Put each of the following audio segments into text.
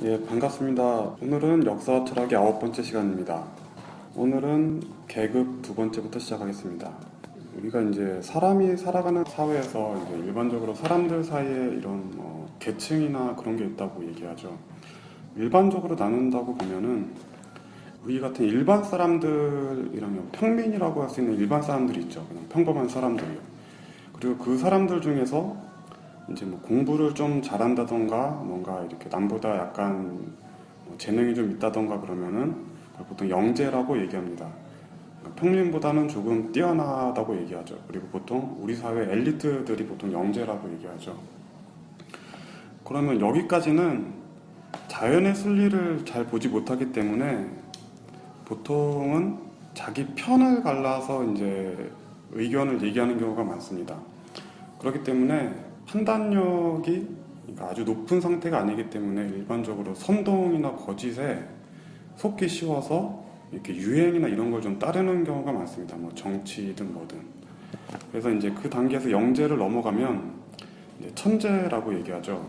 예, 반갑습니다. 오늘은 역사와 철학의 9번째 시간입니다. 오늘은 계급 2번째부터 시작하겠습니다. 우리가 이제 사람이 살아가는 사회에서 이제 일반적으로 사람들 사이에 이런 계층이나 그런 게 있다고 얘기하죠. 일반적으로 나눈다고 보면은 우리 같은 일반 사람들이라면 평민이라고 할 수 있는 일반 사람들이 있죠. 그냥 평범한 사람들이요. 그리고 그 사람들 중에서 이제 뭐 공부를 좀 잘한다던가 뭔가 이렇게 남보다 약간 재능이 좀 있다던가 그러면은 그걸 보통 영재라고 얘기합니다. 그러니까 평민보다는 조금 뛰어나다고 얘기하죠. 그리고 보통 우리 사회 엘리트들이 보통 영재라고 얘기하죠. 그러면 여기까지는 자연의 순리를 잘 보지 못하기 때문에 보통은 자기 편을 갈라서 이제 의견을 얘기하는 경우가 많습니다. 그렇기 때문에 판단력이 아주 높은 상태가 아니기 때문에 일반적으로 선동이나 거짓에 속기 쉬워서 이렇게 유행이나 이런 걸 좀 따르는 경우가 많습니다. 뭐 정치든 뭐든. 그래서 이제 그 단계에서 영재를 넘어가면 이제 천재라고 얘기하죠.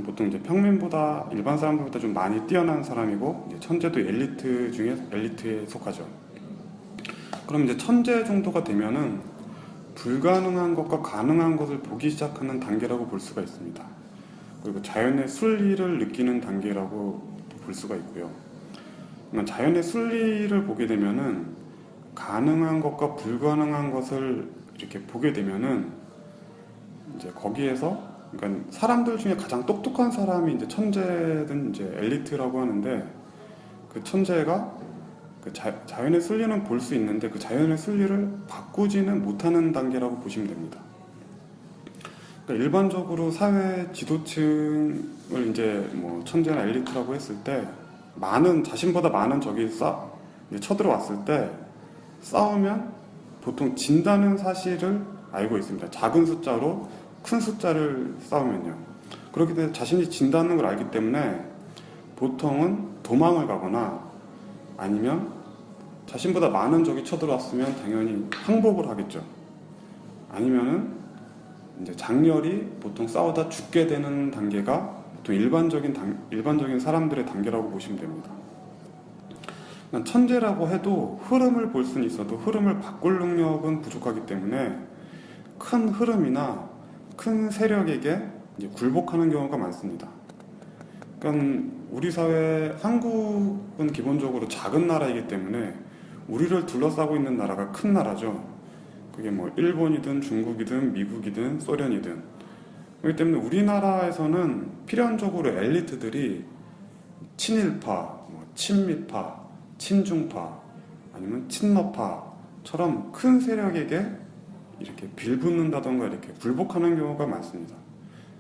보통 이제 평민보다 일반 사람들보다 좀 많이 뛰어난 사람이고 이제 천재도 엘리트 중에 엘리트에 속하죠. 그럼 이제 천재 정도가 되면은 불가능한 것과 가능한 것을 보기 시작하는 단계라고 볼 수가 있습니다. 그리고 자연의 순리를 느끼는 단계라고 볼 수가 있고요. 그러니까 자연의 순리를 보게 되면은 가능한 것과 불가능한 것을 이렇게 보게 되면은 이제 거기에서 그러니까 사람들 중에 가장 똑똑한 사람이 이제 천재든 이제 엘리트라고 하는데 그 천재가 그 자연의 순리는 볼 수 있는데 그 자연의 순리를 바꾸지는 못하는 단계라고 보시면 됩니다. 그러니까 일반적으로 사회 지도층을 이제 뭐 천재나 엘리트라고 했을 때 자신보다 많은 적이 쳐들어왔을 때 싸우면 보통 진다는 사실을 알고 있습니다. 작은 숫자로 큰 숫자를 싸우면요. 그렇기 때문에 자신이 진다는 걸 알기 때문에 보통은 도망을 가거나 아니면 자신보다 많은 적이 쳐들어왔으면 당연히 항복을 하겠죠. 아니면은 이제 장렬히 보통 싸우다 죽게 되는 단계가 보통 일반적인 사람들의 단계라고 보시면 됩니다. 천재라고 해도 흐름을 볼 수는 있어도 흐름을 바꿀 능력은 부족하기 때문에 큰 흐름이나 큰 세력에게 이제 굴복하는 경우가 많습니다. 그러니까 우리 사회 한국은 기본적으로 작은 나라이기 때문에 우리를 둘러싸고 있는 나라가 큰 나라죠. 그게 뭐 일본이든 중국이든 미국이든 소련이든. 그렇기 때문에 우리나라에서는 필연적으로 엘리트들이 친일파, 친미파, 친중파 아니면 친러파처럼 큰 세력에게 이렇게 빌붙는다던가 이렇게 굴복하는 경우가 많습니다.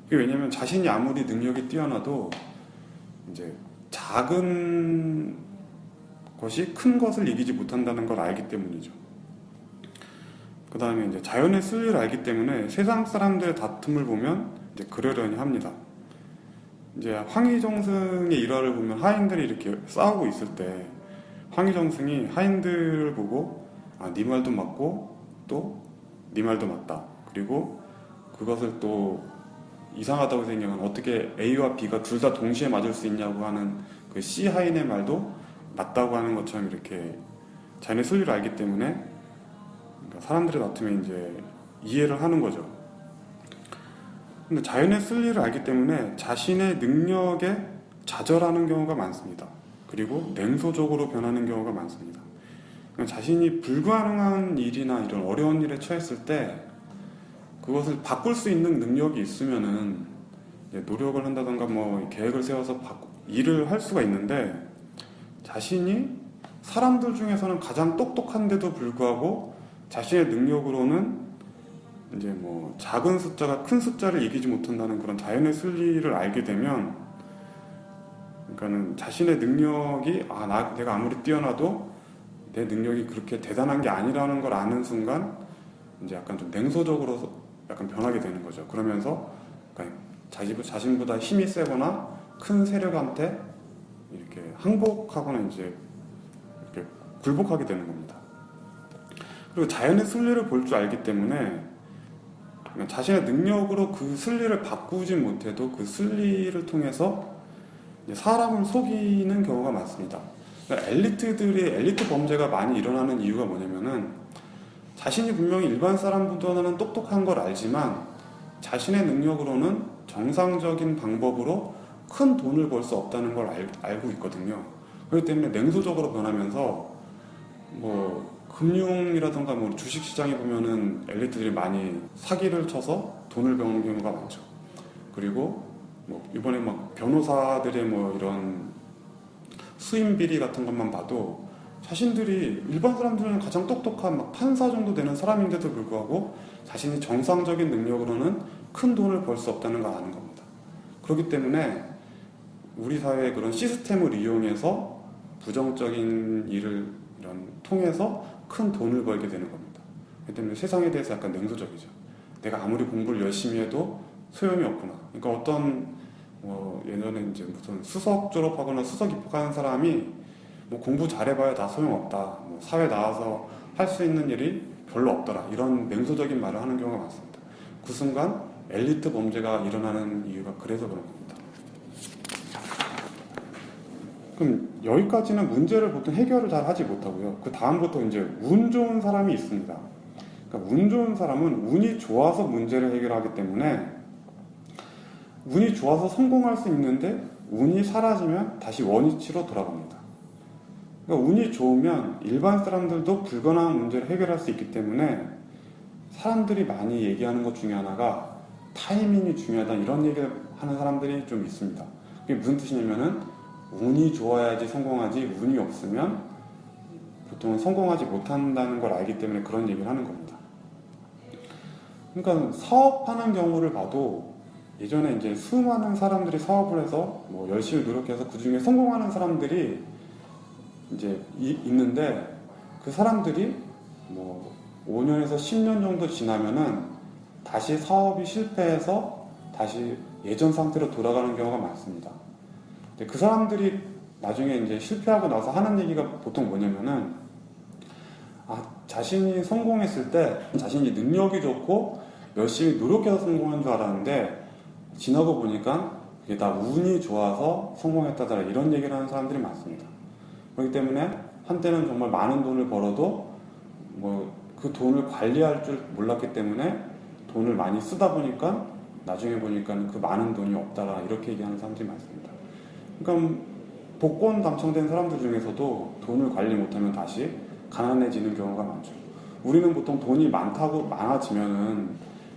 왜냐하면 자신이 아무리 능력이 뛰어나도 이제 작은 것이 큰 것을 이기지 못한다는 걸 알기 때문이죠. 그 다음에 이제 자연의 순리를 알기 때문에 세상 사람들의 다툼을 보면 이제 그러려니 합니다. 이제 황희정승의 일화를 보면 하인들이 이렇게 싸우고 있을 때 황희정승이 하인들을 보고 네 말도 맞고 또 네 말도 맞다. 그리고 그것을 또 이상하다고 생각하면 어떻게 A와 B가 둘 다 동시에 맞을 수 있냐고 하는 그 C 하인의 말도 맞다고 하는 것처럼 이렇게 자연의 순리를 알기 때문에 그러니까 사람들의 다툼에 이제 이해를 하는 거죠. 근데 자연의 순리를 알기 때문에 자신의 능력에 좌절하는 경우가 많습니다. 그리고 냉소적으로 변하는 경우가 많습니다. 그러니까 자신이 불가능한 일이나 이런 어려운 일에 처했을 때 그것을 바꿀 수 있는 능력이 있으면은 노력을 한다던가 뭐 계획을 세워서 일을 할 수가 있는데 자신이 사람들 중에서는 가장 똑똑한데도 불구하고 자신의 능력으로는 이제 뭐 작은 숫자가 큰 숫자를 이기지 못한다는 그런 자연의 순리를 알게 되면 그러니까는 자신의 능력이 내가 아무리 뛰어나도 내 능력이 그렇게 대단한 게 아니라는 걸 아는 순간 이제 약간 좀 냉소적으로 약간 변하게 되는 거죠. 그러면서 그러니까 자신보다 힘이 세거나 큰 세력한테 이렇게 항복하거나 이제 이렇게 굴복하게 되는 겁니다. 그리고 자연의 순리를 볼 줄 알기 때문에 자신의 능력으로 그 순리를 바꾸지 못해도 그 순리를 통해서 이제 사람을 속이는 경우가 많습니다. 그러니까 엘리트 범죄가 많이 일어나는 이유가 뭐냐면은 자신이 분명히 일반 사람보다는 똑똑한 걸 알지만 자신의 능력으로는 정상적인 방법으로 큰 돈을 벌 수 없다는 걸 알고 있거든요. 그렇기 때문에 냉소적으로 변하면서 뭐 금융이라든가 뭐 주식시장에 보면은 엘리트들이 많이 사기를 쳐서 돈을 버는 경우가 많죠. 그리고 뭐 이번에 막 변호사들의 뭐 이런 수임 비리 같은 것만 봐도 자신들이 일반 사람들은 가장 똑똑한 막 판사 정도 되는 사람인데도 불구하고 자신이 정상적인 능력으로는 큰 돈을 벌 수 없다는 걸 아는 겁니다. 그렇기 때문에 우리 사회의 그런 시스템을 이용해서 부정적인 일을 이런 통해서 큰 돈을 벌게 되는 겁니다. 그렇기 때문에 세상에 대해서 약간 냉소적이죠. 내가 아무리 공부를 열심히 해도 소용이 없구나. 그러니까 어떤 예전에 이제 무슨 수석 졸업하거나 수석 입학하는 사람이 뭐 공부 잘해봐야 다 소용없다. 뭐 사회 나와서 할 수 있는 일이 별로 없더라. 이런 냉소적인 말을 하는 경우가 많습니다. 그 순간 엘리트 범죄가 일어나는 이유가 그래서 그런 겁니다. 그럼 여기까지는 문제를 보통 해결을 잘 하지 못하고요. 그 다음부터 이제 운 좋은 사람이 있습니다. 그러니까 운 좋은 사람은 운이 좋아서 문제를 해결하기 때문에 운이 좋아서 성공할 수 있는데 운이 사라지면 다시 원위치로 돌아갑니다. 그러니까 운이 좋으면 일반 사람들도 불가능한 문제를 해결할 수 있기 때문에 사람들이 많이 얘기하는 것 중에 하나가 타이밍이 중요하다 이런 얘기를 하는 사람들이 좀 있습니다. 그게 무슨 뜻이냐면은 운이 좋아야지 성공하지 운이 없으면 보통은 성공하지 못한다는 걸 알기 때문에 그런 얘기를 하는 겁니다. 그러니까 사업하는 경우를 봐도 예전에 이제 수많은 사람들이 사업을 해서 뭐 열심히 노력해서 그 중에 성공하는 사람들이 이제 있는데 그 사람들이 뭐 5년에서 10년 정도 지나면은 다시 사업이 실패해서 다시 예전 상태로 돌아가는 경우가 많습니다. 근데 그 사람들이 나중에 이제 실패하고 나서 하는 얘기가 보통 뭐냐면은 자신이 성공했을 때 자신이 능력이 좋고 열심히 노력해서 성공한 줄 알았는데 지나고 보니까 그게 다 운이 좋아서 성공했다더라 이런 얘기를 하는 사람들이 많습니다. 그렇기 때문에 한때는 정말 많은 돈을 벌어도 뭐 그 돈을 관리할 줄 몰랐기 때문에 돈을 많이 쓰다 보니까 나중에 보니까 그 많은 돈이 없다라 이렇게 얘기하는 사람들이 많습니다. 그러니까 복권 당첨된 사람들 중에서도 돈을 관리 못하면 다시 가난해지는 경우가 많죠. 우리는 보통 돈이 많아지면은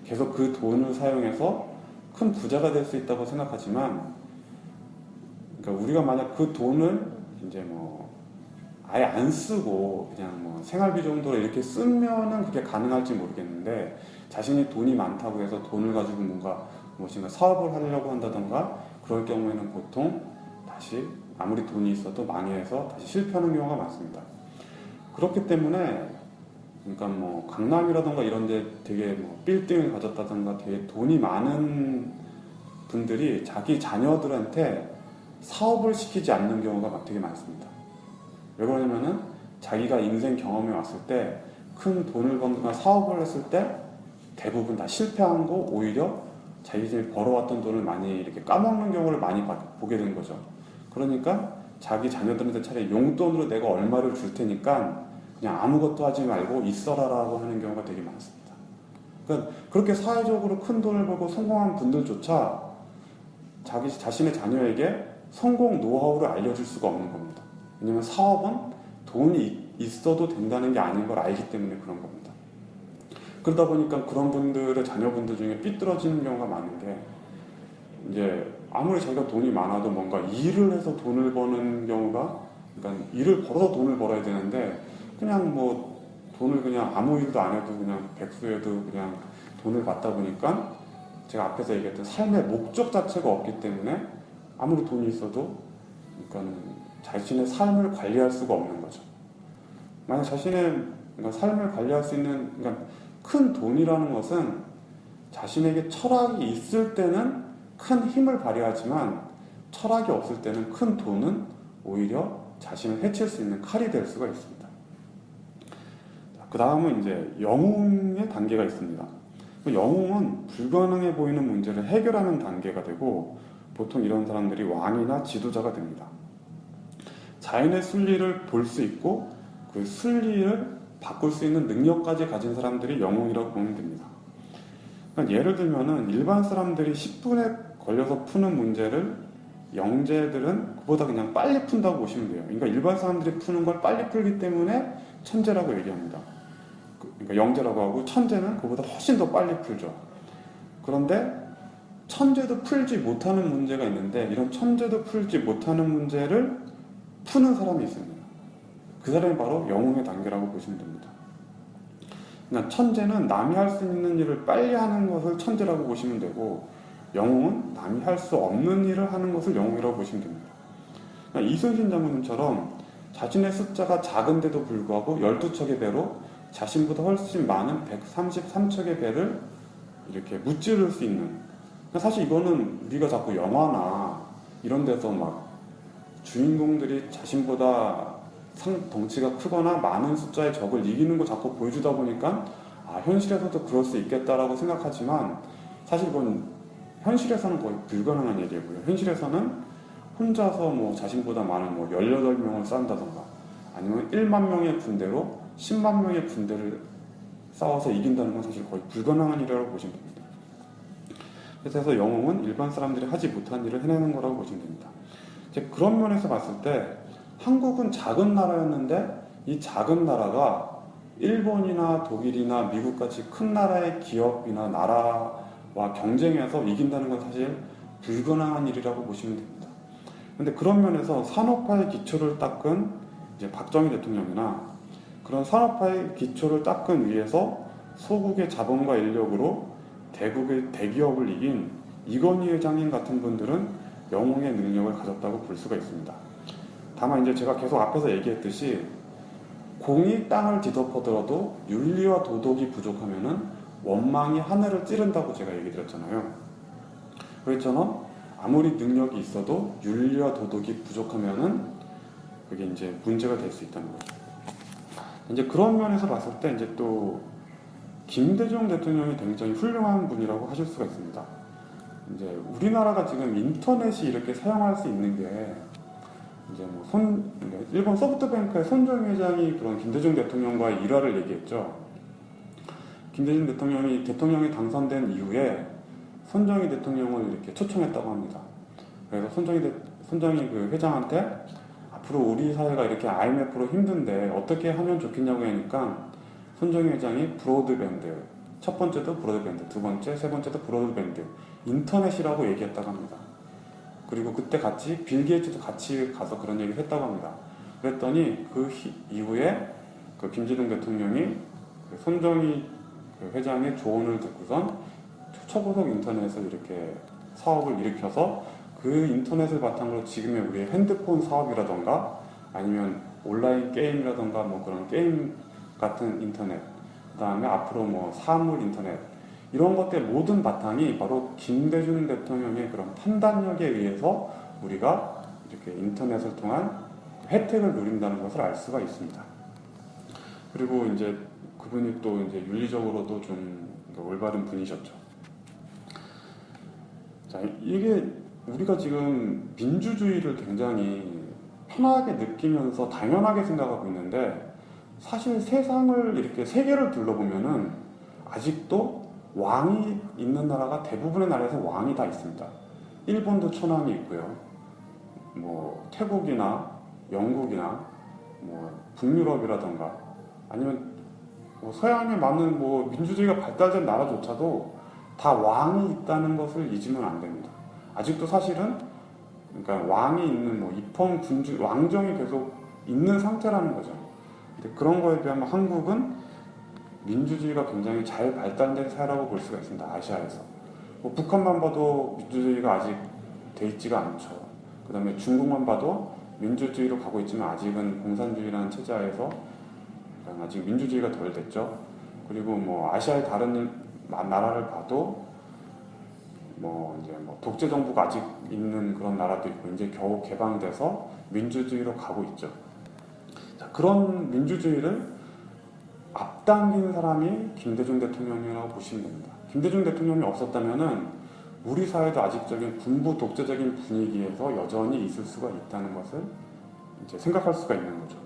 계속 그 돈을 사용해서 큰 부자가 될 수 있다고 생각하지만, 그러니까 우리가 만약 그 돈을 이제 뭐 아예 안 쓰고 그냥 뭐 생활비 정도로 이렇게 쓰면은 그게 가능할지 모르겠는데, 자신이 돈이 많다고 해서 돈을 가지고 무엇인가 사업을 하려고 한다던가 그럴 경우에는 보통 다시 아무리 돈이 있어도 망해서 다시 실패하는 경우가 많습니다. 그렇기 때문에 그러니까 뭐 강남이라던가 이런 데 되게 뭐 빌딩을 가졌다던가 되게 돈이 많은 분들이 자기 자녀들한테 사업을 시키지 않는 경우가 되게 많습니다. 왜 그러냐면은 자기가 인생 경험에 왔을 때 큰 돈을 번거나 사업을 했을 때 대부분 다 실패한 거 오히려 자기들이 벌어왔던 돈을 많이 이렇게 까먹는 경우를 많이 보게 된 거죠. 그러니까 자기 자녀들한테 차라리 용돈으로 내가 얼마를 줄 테니까 그냥 아무것도 하지 말고 있어라라고 하는 경우가 되게 많습니다. 그러니까 그렇게 사회적으로 큰 돈을 벌고 성공한 분들조차 자기 자신의 자녀에게 성공 노하우를 알려줄 수가 없는 겁니다. 왜냐하면 사업은 돈이 있어도 된다는 게 아닌 걸 알기 때문에 그런 겁니다. 그러다 보니까 그런 분들의 자녀분들 중에 삐뚤어지는 경우가 많은 게, 이제 아무리 자기가 돈이 많아도 뭔가 일을 해서 돈을 버는 경우가, 그러니까 일을 벌어서 돈을 벌어야 되는데 그냥 뭐 돈을 그냥 아무 일도 안 해도 그냥 백수여도 그냥 돈을 받다 보니까 제가 앞에서 얘기했던 삶의 목적 자체가 없기 때문에 아무리 돈이 있어도 그러니까 자신의 삶을 관리할 수가 없는 거죠. 만약 자신의 그러니까 삶을 관리할 수 있는, 그러니까 큰 돈이라는 것은 자신에게 철학이 있을 때는 큰 힘을 발휘하지만 철학이 없을 때는 큰 돈은 오히려 자신을 해칠 수 있는 칼이 될 수가 있습니다. 그 다음은 이제 영웅의 단계가 있습니다. 영웅은 불가능해 보이는 문제를 해결하는 단계가 되고, 보통 이런 사람들이 왕이나 지도자가 됩니다. 자연의 순리를 볼 수 있고 그 순리를 바꿀 수 있는 능력까지 가진 사람들이 영웅이라고 보면 됩니다. 그러니까 예를 들면은 일반 사람들이 10분에 걸려서 푸는 문제를 영재들은 그보다 그냥 빨리 푼다고 보시면 돼요. 그러니까 일반 사람들이 푸는 걸 빨리 풀기 때문에 천재라고 얘기합니다. 그러니까 영재라고 하고 천재는 그보다 훨씬 더 빨리 풀죠. 그런데 천재도 풀지 못하는 문제가 있는데 이런 천재도 풀지 못하는 문제를 푸는 사람이 있습니다. 그 사람이 바로 영웅의 단계라고 보시면 됩니다. 그러니까 천재는 남이 할 수 있는 일을 빨리 하는 것을 천재라고 보시면 되고 영웅은 남이 할 수 없는 일을 하는 것을 영웅이라고 보시면 됩니다. 그러니까 이순신 장군님처럼 자신의 숫자가 작은데도 불구하고 12척의 배로 자신보다 훨씬 많은 133척의 배를 이렇게 무찌를 수 있는, 그러니까 사실 이거는 우리가 자꾸 영화나 이런 데서 막 주인공들이 자신보다 덩치가 크거나 많은 숫자의 적을 이기는 거 자꾸 보여주다 보니까 현실에서도 그럴 수 있겠다라고 생각하지만 사실 그건 현실에서는 거의 불가능한 일이고요. 현실에서는 혼자서 뭐 자신보다 많은 뭐 18명을 싸운다던가 아니면 1만 명의 군대로 10만 명의 군대를 싸워서 이긴다는 건 사실 거의 불가능한 일이라고 보시면 됩니다. 그래서 영웅은 일반 사람들이 하지 못한 일을 해내는 거라고 보시면 됩니다. 이제 그런 면에서 봤을 때 한국은 작은 나라였는데 이 작은 나라가 일본이나 독일이나 미국같이 큰 나라의 기업이나 나라와 경쟁해서 이긴다는 건 사실 불가능한 일이라고 보시면 됩니다. 그런데 그런 면에서 산업화의 기초를 닦은 이제 박정희 대통령이나 그런 산업화의 기초를 닦은 위에서 소국의 자본과 인력으로 대국의 대기업을 이긴 이건희 회장님 같은 분들은 영웅의 능력을 가졌다고 볼 수가 있습니다. 다만 이제 제가 계속 앞에서 얘기했듯이 공이 땅을 뒤덮어들어도 윤리와 도덕이 부족하면은 원망이 하늘을 찌른다고 제가 얘기 드렸잖아요. 그랬잖아. 아무리 능력이 있어도 윤리와 도덕이 부족하면은 그게 이제 문제가 될 수 있다는 거죠. 이제 그런 면에서 봤을 때 이제 또 김대중 대통령이 굉장히 훌륭한 분이라고 하실 수가 있습니다. 이제 우리나라가 지금 인터넷이 이렇게 사용할 수 있는 게 이제 뭐 일본 소프트뱅크의 손정희 회장이 그런 김대중 대통령과의 일화를 얘기했죠. 김대중 대통령이 당선된 이후에 손정희 대통령을 이렇게 초청했다고 합니다. 그래서 손정희 그 회장한테 앞으로 우리 사회가 이렇게 IMF로 힘든데 어떻게 하면 좋겠냐고 하니까 손정희 회장이 브로드밴드, 첫 번째도 브로드밴드, 두 번째, 세 번째도 브로드밴드, 인터넷이라고 얘기했다고 합니다. 그리고 그때 같이 빌 게이츠도 같이 가서 그런 얘기를 했다고 합니다. 그랬더니 그 이후에 그 김대중 대통령이 그 손정희 회장의 조언을 듣고선 초고속 인터넷을 이렇게 사업을 일으켜서 그 인터넷을 바탕으로 지금의 우리의 핸드폰 사업이라던가 아니면 온라인 게임이라던가 뭐 그런 게임 같은 인터넷, 그 다음에 앞으로 뭐 사물 인터넷 이런 것들 모든 바탕이 바로 김대중 대통령의 그런 판단력에 의해서 우리가 이렇게 인터넷을 통한 혜택을 누린다는 것을 알 수가 있습니다. 그리고 이제 그분이 또 이제 윤리적으로도 좀 올바른 분이셨죠. 자, 이게 우리가 지금 민주주의를 굉장히 편하게 느끼면서 당연하게 생각하고 있는데 사실 세상을 이렇게 세계를 둘러보면은 아직도 왕이 있는 나라가 대부분의 나라에서 왕이 다 있습니다. 일본도 천황이 있고요. 뭐 태국이나 영국이나 뭐 북유럽이라던가 아니면 뭐 서양에 많은 뭐 민주주의가 발달된 나라조차도 다 왕이 있다는 것을 잊으면 안 됩니다. 아직도 사실은 그러니까 왕이 있는 뭐 입헌 군주 왕정이 계속 있는 상태라는 거죠. 근데 그런 거에 비하면 한국은 민주주의가 굉장히 잘 발달된 사회라고 볼 수가 있습니다. 아시아에서. 뭐 북한만 봐도 민주주의가 아직 돼 있지가 않죠. 그 다음에 중국만 봐도 민주주의로 가고 있지만 아직은 공산주의라는 체제하에서 아직 민주주의가 덜 됐죠. 그리고 뭐 아시아의 다른 나라를 봐도 뭐 이제 뭐 독재 정부가 아직 있는 그런 나라도 있고 이제 겨우 개방돼서 민주주의로 가고 있죠. 자, 그런 민주주의를 앞당긴 사람이 김대중 대통령이라고 보시면 됩니다. 김대중 대통령이 없었다면은 우리 사회도 아직적인 군부 독재적인 분위기에서 여전히 있을 수가 있다는 것을 이제 생각할 수가 있는 거죠.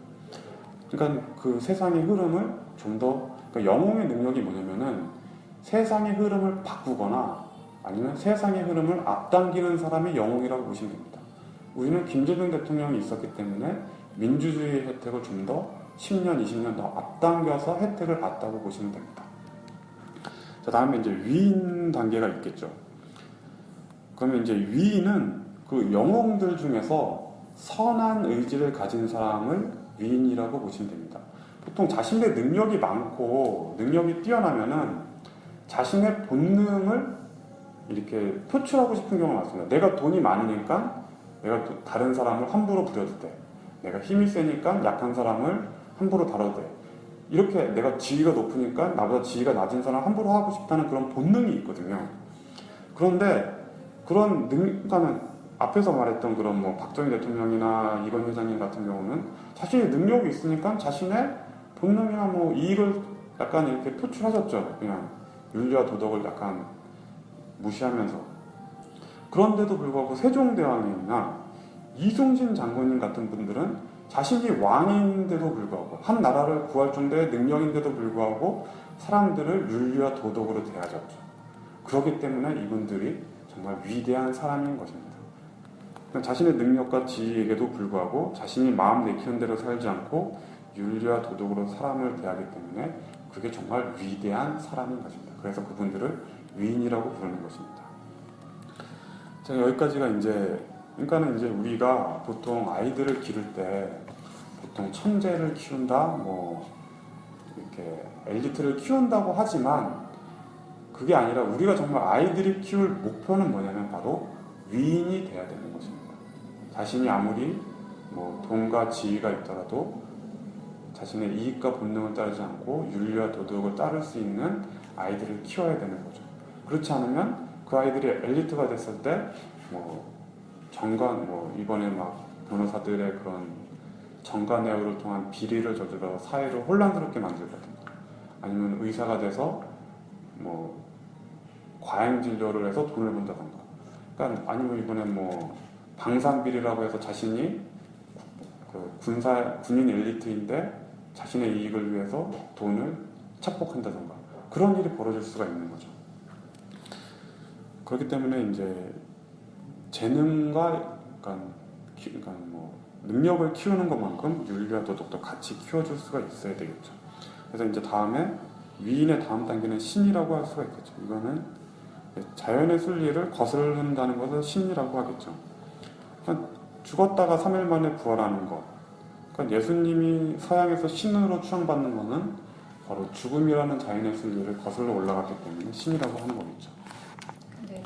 그러니까 그 세상의 흐름을 좀 더, 그러니까 영웅의 능력이 뭐냐면은 세상의 흐름을 바꾸거나 아니면 세상의 흐름을 앞당기는 사람이 영웅이라고 보시면 됩니다. 우리는 김대중 대통령이 있었기 때문에 민주주의 혜택을 좀 더 10년, 20년 더 앞당겨서 혜택을 받다고 보시면 됩니다. 자, 다음에 이제 위인 단계가 있겠죠. 그러면 이제 위인은 그 영웅들 중에서 선한 의지를 가진 사람을 위인이라고 보시면 됩니다. 보통 자신의 능력이 많고 능력이 뛰어나면은 자신의 본능을 이렇게 표출하고 싶은 경우가 많습니다. 내가 돈이 많으니까 내가 다른 사람을 함부로 부려도 돼. 내가 힘이 세니까 약한 사람을 함부로 다뤄도 돼. 이렇게 내가 지위가 높으니까 나보다 지위가 낮은 사람 함부로 하고 싶다는 그런 본능이 있거든요. 그런데 그런 그러니까는 앞에서 말했던 그런 뭐 박정희 대통령이나 이건 회장님 같은 경우는 자신의 능력이 있으니까 자신의 본능이나 뭐 이익을 약간 이렇게 표출하셨죠. 그냥 윤리와 도덕을 약간 무시하면서. 그런데도 불구하고 세종대왕이나 이순신 장군님 같은 분들은 자신이 왕인데도 불구하고 한 나라를 구할 정도의 능력인데도 불구하고 사람들을 윤리와 도덕으로 대하셨죠. 그렇기 때문에 이분들이 정말 위대한 사람인 것입니다. 자신의 능력과 지위에게도 불구하고 자신이 마음 내키는 대로 살지 않고 윤리와 도덕으로 사람을 대하기 때문에 그게 정말 위대한 사람인 것입니다. 그래서 그분들을 위인이라고 부르는 것입니다. 자, 여기까지가 그러니까는 이제 우리가 보통 아이들을 기를 때 보통 천재를 키운다, 뭐 이렇게 엘리트를 키운다고 하지만 그게 아니라 우리가 정말 아이들이 키울 목표는 뭐냐면 바로 위인이 돼야 되는 것입니다. 자신이 아무리 뭐 돈과 지위가 있더라도 자신의 이익과 본능을 따르지 않고 윤리와 도덕을 따를 수 있는 아이들을 키워야 되는 거죠. 그렇지 않으면 그 아이들이 엘리트가 됐을 때 뭐 정관 뭐 이번에 막 변호사들의 그런 정관예우를 통한 비리를 저질러 사회를 혼란스럽게 만들거든요. 아니면 의사가 돼서 뭐 과잉 진료를 해서 돈을 번다던가. 그러니까 아니면 이번에 뭐 방산비리라고 해서 자신이 그 군인 엘리트인데 자신의 이익을 위해서 돈을 착복한다던가. 그런 일이 벌어질 수가 있는 거죠. 그렇기 때문에 이제 재능과 그러니까 뭐 능력을 키우는 것만큼 윤리와 도덕도 같이 키워줄 수가 있어야 되겠죠. 그래서 이제 다음에 위인의 다음 단계는 신이라고 할 수가 있겠죠. 이거는 자연의 순리를 거스른다는 것을 신이라고 하겠죠. 그러니까 죽었다가 3일 만에 부활하는 것. 그러니까 예수님이 서양에서 신으로 추앙받는 것은 바로 죽음이라는 자연의 순리를 거슬러 올라갔기 때문에 신이라고 하는 거겠죠. 네.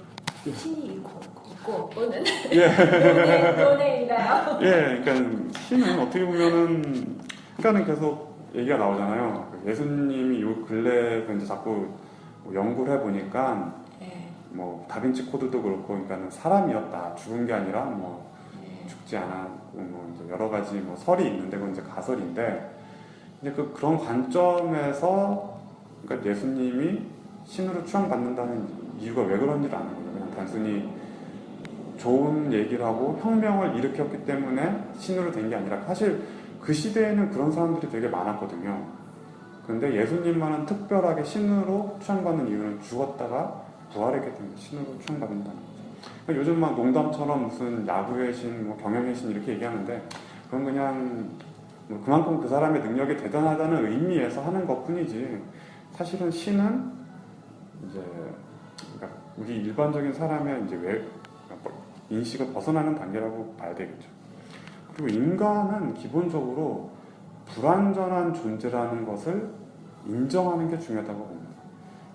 신이 있고 없고는 예. 논의인가요? 예, 그러니까 신은 어떻게 보면은 그러니까는 계속 얘기가 나오잖아요. 예수님이 요 근래 이제 자꾸 연구를 해보니까 뭐 다빈치 코드도 그렇고, 그러니까는 사람이었다, 죽은 게 아니라 뭐 죽지 않았고 뭐 이제 여러 가지 뭐 설이 있는데 그건 이제 가설인데 이제 그런 관점에서 그러니까 예수님이 신으로 추앙받는다는 이유가 왜 그런지를 아는 거예요. 그냥 단순히 좋은 얘기를 하고 혁명을 일으켰기 때문에 신으로 된 게 아니라 사실 그 시대에는 그런 사람들이 되게 많았거든요. 그런데 예수님만은 특별하게 신으로 추앙받는 이유는 죽었다가 부활했기 때문에 신으로 추앙받는다는 거죠. 그러니까 요즘 막 농담처럼 무슨 야구의 신, 뭐 경영의 신 이렇게 얘기하는데 그건 그냥 뭐 그만큼 그 사람의 능력이 대단하다는 의미에서 하는 것뿐이지 사실은 신은 이제 그러니까 우리 일반적인 사람의 이제 인식을 벗어나는 단계라고 봐야 되겠죠. 그리고 인간은 기본적으로 불완전한 존재라는 것을 인정하는 게 중요하다고 봅니다.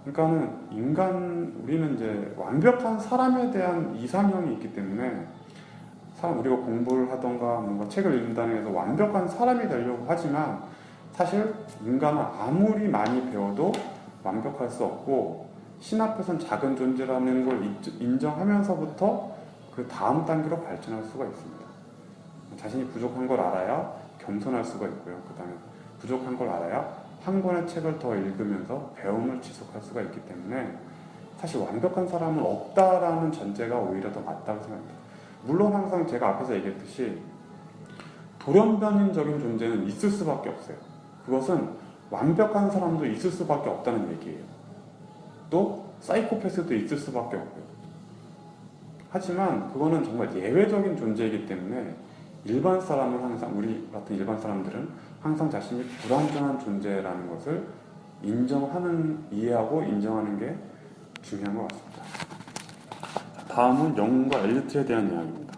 그러니까는 우리는 이제 완벽한 사람에 대한 이상형이 있기 때문에 우리가 공부를 하던가 뭔가 책을 읽는다는 해서 완벽한 사람이 되려고 하지만 사실 인간은 아무리 많이 배워도 완벽할 수 없고 신 앞에서는 작은 존재라는 걸 인정하면서부터 그 다음 단계로 발전할 수가 있습니다. 자신이 부족한 걸 알아야 겸손할 수가 있고요. 그 다음에 부족한 걸 알아야 한 권의 책을 더 읽으면서 배움을 지속할 수가 있기 때문에 사실 완벽한 사람은 없다라는 전제가 오히려 더 맞다고 생각합니다. 물론 항상 제가 앞에서 얘기했듯이 돌연변이적인 존재는 있을 수밖에 없어요. 그것은 완벽한 사람도 있을 수밖에 없다는 얘기예요. 또 사이코패스도 있을 수밖에 없고요. 하지만 그거는 정말 예외적인 존재이기 때문에 일반 사람은 항상, 우리 같은 일반 사람들은 항상 자신이 불완전한 존재라는 것을 이해하고 인정하는 게 중요한 것 같습니다. 다음은 영웅과 엘리트에 대한 이야기입니다.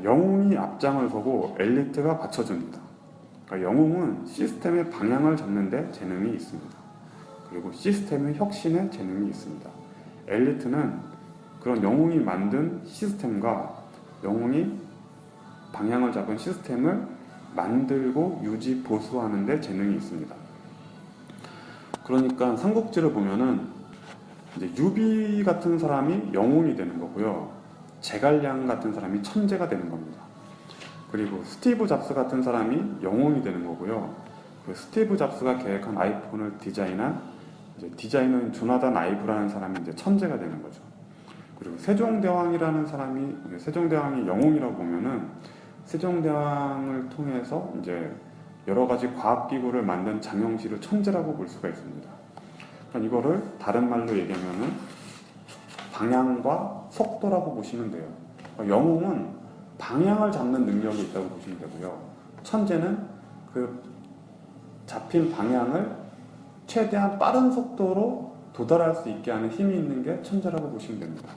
영웅이 앞장을 서고 엘리트가 받쳐줍니다. 영웅은 시스템의 방향을 잡는 데 재능이 있습니다. 그리고 시스템의 혁신에 재능이 있습니다. 엘리트는 그런 영웅이 만든 시스템과 영웅이 방향을 잡은 시스템을 만들고 유지, 보수하는 데 재능이 있습니다. 그러니까 삼국지를 보면은 이제 유비 같은 사람이 영웅이 되는 거고요. 제갈량 같은 사람이 천재가 되는 겁니다. 그리고 스티브 잡스 같은 사람이 영웅이 되는 거고요. 그 스티브 잡스가 계획한 아이폰을 디자인한 이제 디자이너인 조나단 아이브라는 사람이 이제 천재가 되는 거죠. 그리고 세종대왕이라는 사람이, 세종대왕이 영웅이라고 보면은 세종대왕을 통해서 이제 여러 가지 과학기구를 만든 장영실을 천재라고 볼 수가 있습니다. 그러니까 이거를 다른 말로 얘기하면은 방향과 속도라고 보시면 돼요. 그러니까 영웅은 방향을 잡는 능력이 있다고 보시면 되고요. 천재는 그 잡힌 방향을 최대한 빠른 속도로 도달할 수 있게 하는 힘이 있는 게 천재라고 보시면 됩니다.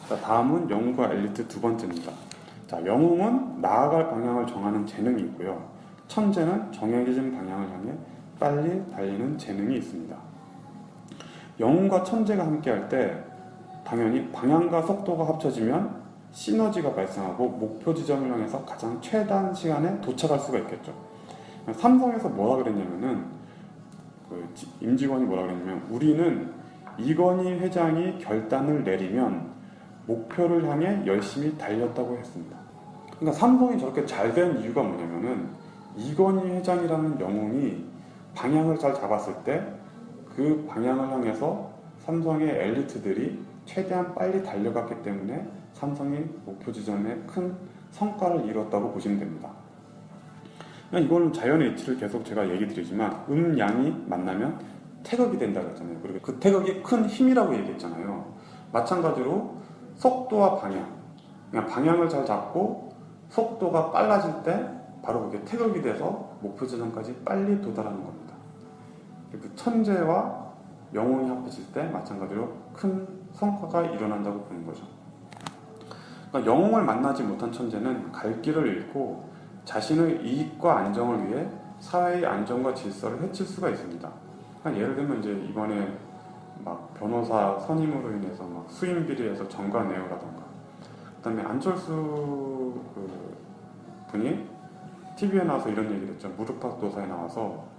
자, 다음은 영웅과 엘리트 두 번째입니다. 자, 영웅은 나아갈 방향을 정하는 재능이 있고요. 천재는 정해진 방향을 향해 빨리 달리는 재능이 있습니다. 영웅과 천재가 함께할 때 당연히 방향과 속도가 합쳐지면 시너지가 발생하고 목표 지점을 향해서 가장 최단 시간에 도착할 수가 있겠죠. 삼성에서 뭐라 그랬냐면은 임직원이 뭐라 그랬냐면 우리는 이건희 회장이 결단을 내리면 목표를 향해 열심히 달렸다고 했습니다. 그러니까 삼성이 저렇게 잘 된 이유가 뭐냐면은 이건희 회장이라는 영웅이 방향을 잘 잡았을 때 그 방향을 향해서 삼성의 엘리트들이 최대한 빨리 달려갔기 때문에 삼성이 목표 지점에 큰 성과를 이뤘다고 보시면 됩니다. 이거는 자연의 이치를 계속 제가 얘기 드리지만 양이 만나면 태극이 된다고 했잖아요. 그리고 그 태극이 큰 힘이라고 얘기했잖아요. 마찬가지로 속도와 방향, 그냥 방향을 잘 잡고 속도가 빨라질 때 바로 그게 태극이 돼서 목표 지점까지 빨리 도달하는 겁니다. 그 천재와 영웅이 합해질 때 마찬가지로 큰 성과가 일어난다고 보는 거죠. 그러니까 영웅을 만나지 못한 천재는 갈 길을 잃고 자신의 이익과 안정을 위해 사회의 안정과 질서를 해칠 수가 있습니다. 그러니까 예를 들면 이제 이번에 막 변호사 선임으로 인해서 막 수임 비리에서 정관내요라던가, 그다음에 안철수 분이 TV에 나와서 이런 얘기를 했죠. 무릎팍 도사에 나와서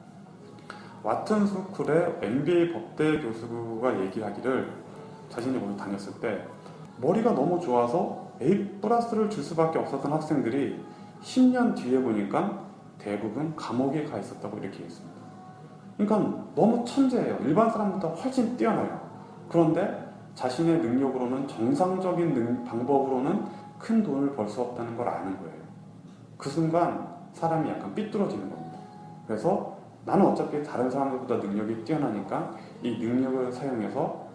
와튼 스쿨의 MBA 법대 교수가 얘기하기를 자신이 거기 다녔을 때 머리가 너무 좋아서 A+를 줄 수밖에 없었던 학생들이 10년 뒤에 보니까 대부분 감옥에 가 있었다고 이렇게 했습니다. 그러니까 너무 천재예요. 일반 사람보다 훨씬 뛰어나요. 그런데 자신의 능력으로는 정상적인 방법으로는 큰 돈을 벌 수 없다는 걸 아는 거예요. 그 순간 사람이 약간 삐뚤어지는 겁니다. 그래서 나는 어차피 다른 사람들보다 능력이 뛰어나니까 이 능력을 사용해서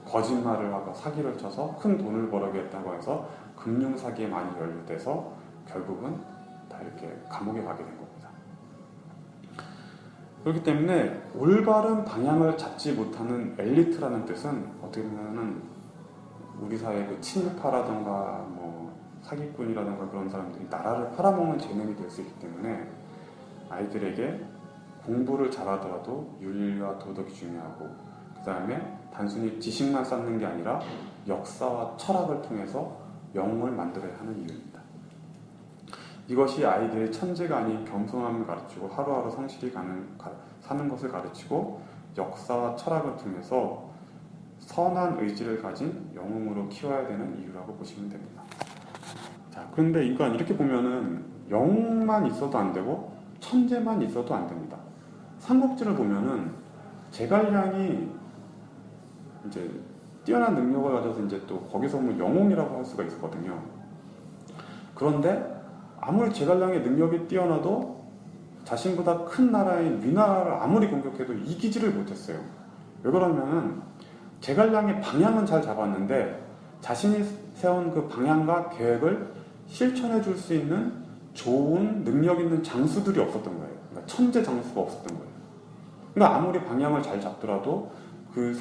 거짓말을 하고 사기를 쳐서 큰 돈을 벌어야겠다고 해서 금융사기에 많이 연루돼서 결국은 다 이렇게 감옥에 가게 된 겁니다. 그렇기 때문에 올바른 방향을 잡지 못하는 엘리트라는 뜻은 어떻게 보면은 우리 사회의 그 친일파라던가 뭐 사기꾼이라던가 그런 사람들이 나라를 팔아먹는 재능이 될 수 있기 때문에 아이들에게 공부를 잘하더라도 윤리와 도덕이 중요하고, 그 다음에 단순히 지식만 쌓는 게 아니라 역사와 철학을 통해서 영웅을 만들어야 하는 이유입니다. 이것이 아이들의 천재가 아닌 겸손함을 가르치고 하루하루 성실히 사는 것을 가르치고 역사와 철학을 통해서 선한 의지를 가진 영웅으로 키워야 되는 이유라고 보시면 됩니다. 자, 그런데 이렇게 보면은 영웅만 있어도 안 되고 천재만 있어도 안 됩니다. 삼국지를 보면은 제갈량이 이제 뛰어난 능력을 가져서 이제 또 거기서 뭐 영웅이라고 할 수가 있었거든요. 그런데 아무리 제갈량의 능력이 뛰어나도 자신보다 큰 나라인 위나라를 아무리 공격해도 이기지를 못했어요. 왜 그러냐면 제갈량의 방향은 잘 잡았는데 자신이 세운 그 방향과 계획을 실천해 줄 수 있는 좋은 능력 있는 장수들이 없었던 거예요. 그러니까 천재 장수가 없었던 거예요. 그러니까 아무리 방향을 잘 잡더라도 그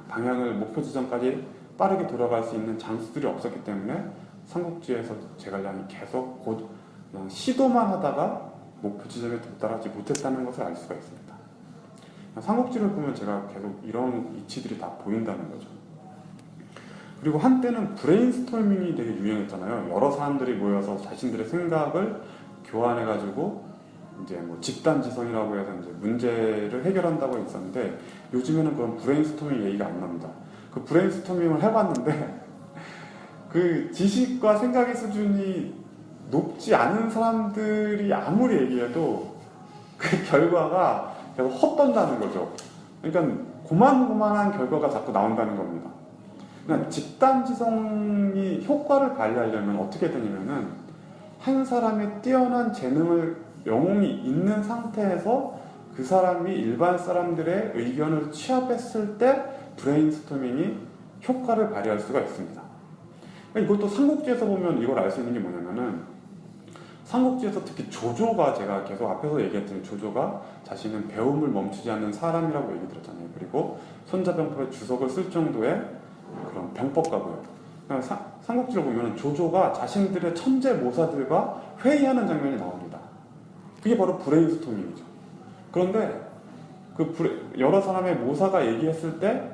방향을 목표 지점까지 빠르게 돌아갈 수 있는 장수들이 없었기 때문에 삼국지에서 제갈량이 계속 곧 그냥 시도만 하다가 목표 지점에 도달하지 못했다는 것을 알 수가 있습니다. 삼국지를 보면 제가 계속 이런 이치들이 다 보인다는 거죠. 그리고 한때는 브레인스토밍이 되게 유행했잖아요. 여러 사람들이 모여서 자신들의 생각을 교환해가지고 이제 뭐 집단지성이라고 해서 이제 문제를 해결한다고 했었는데 요즘에는 그런 브레인스토밍 얘기가 안 납니다. 그 브레인스토밍을 해봤는데 그 지식과 생각의 수준이 높지 않은 사람들이 아무리 얘기해도 그 결과가 계속 헛돈다는 거죠. 그러니까 고만고만한 결과가 자꾸 나온다는 겁니다. 그러니까 집단지성이 효과를 발휘하려면 어떻게 되냐면은 한 사람의 뛰어난 재능을 영웅이 있는 상태에서 그 사람이 일반 사람들의 의견을 취합했을 때 브레인스토밍이 효과를 발휘할 수가 있습니다. 그러니까 이것도 삼국지에서 보면 이걸 알 수 있는 게 뭐냐면은 삼국지에서 특히 조조가 제가 계속 앞에서 얘기했던 조조가 자신은 배움을 멈추지 않는 사람이라고 얘기 들었잖아요. 그리고 손자병법의 주석을 쓸 정도의 그런 병법가고요. 그러니까 삼국지를 보면 조조가 자신들의 천재 모사들과 회의하는 장면이 나옵니다. 그게 바로 브레인스토밍이죠. 그런데 그 여러 사람의 모사가 얘기했을 때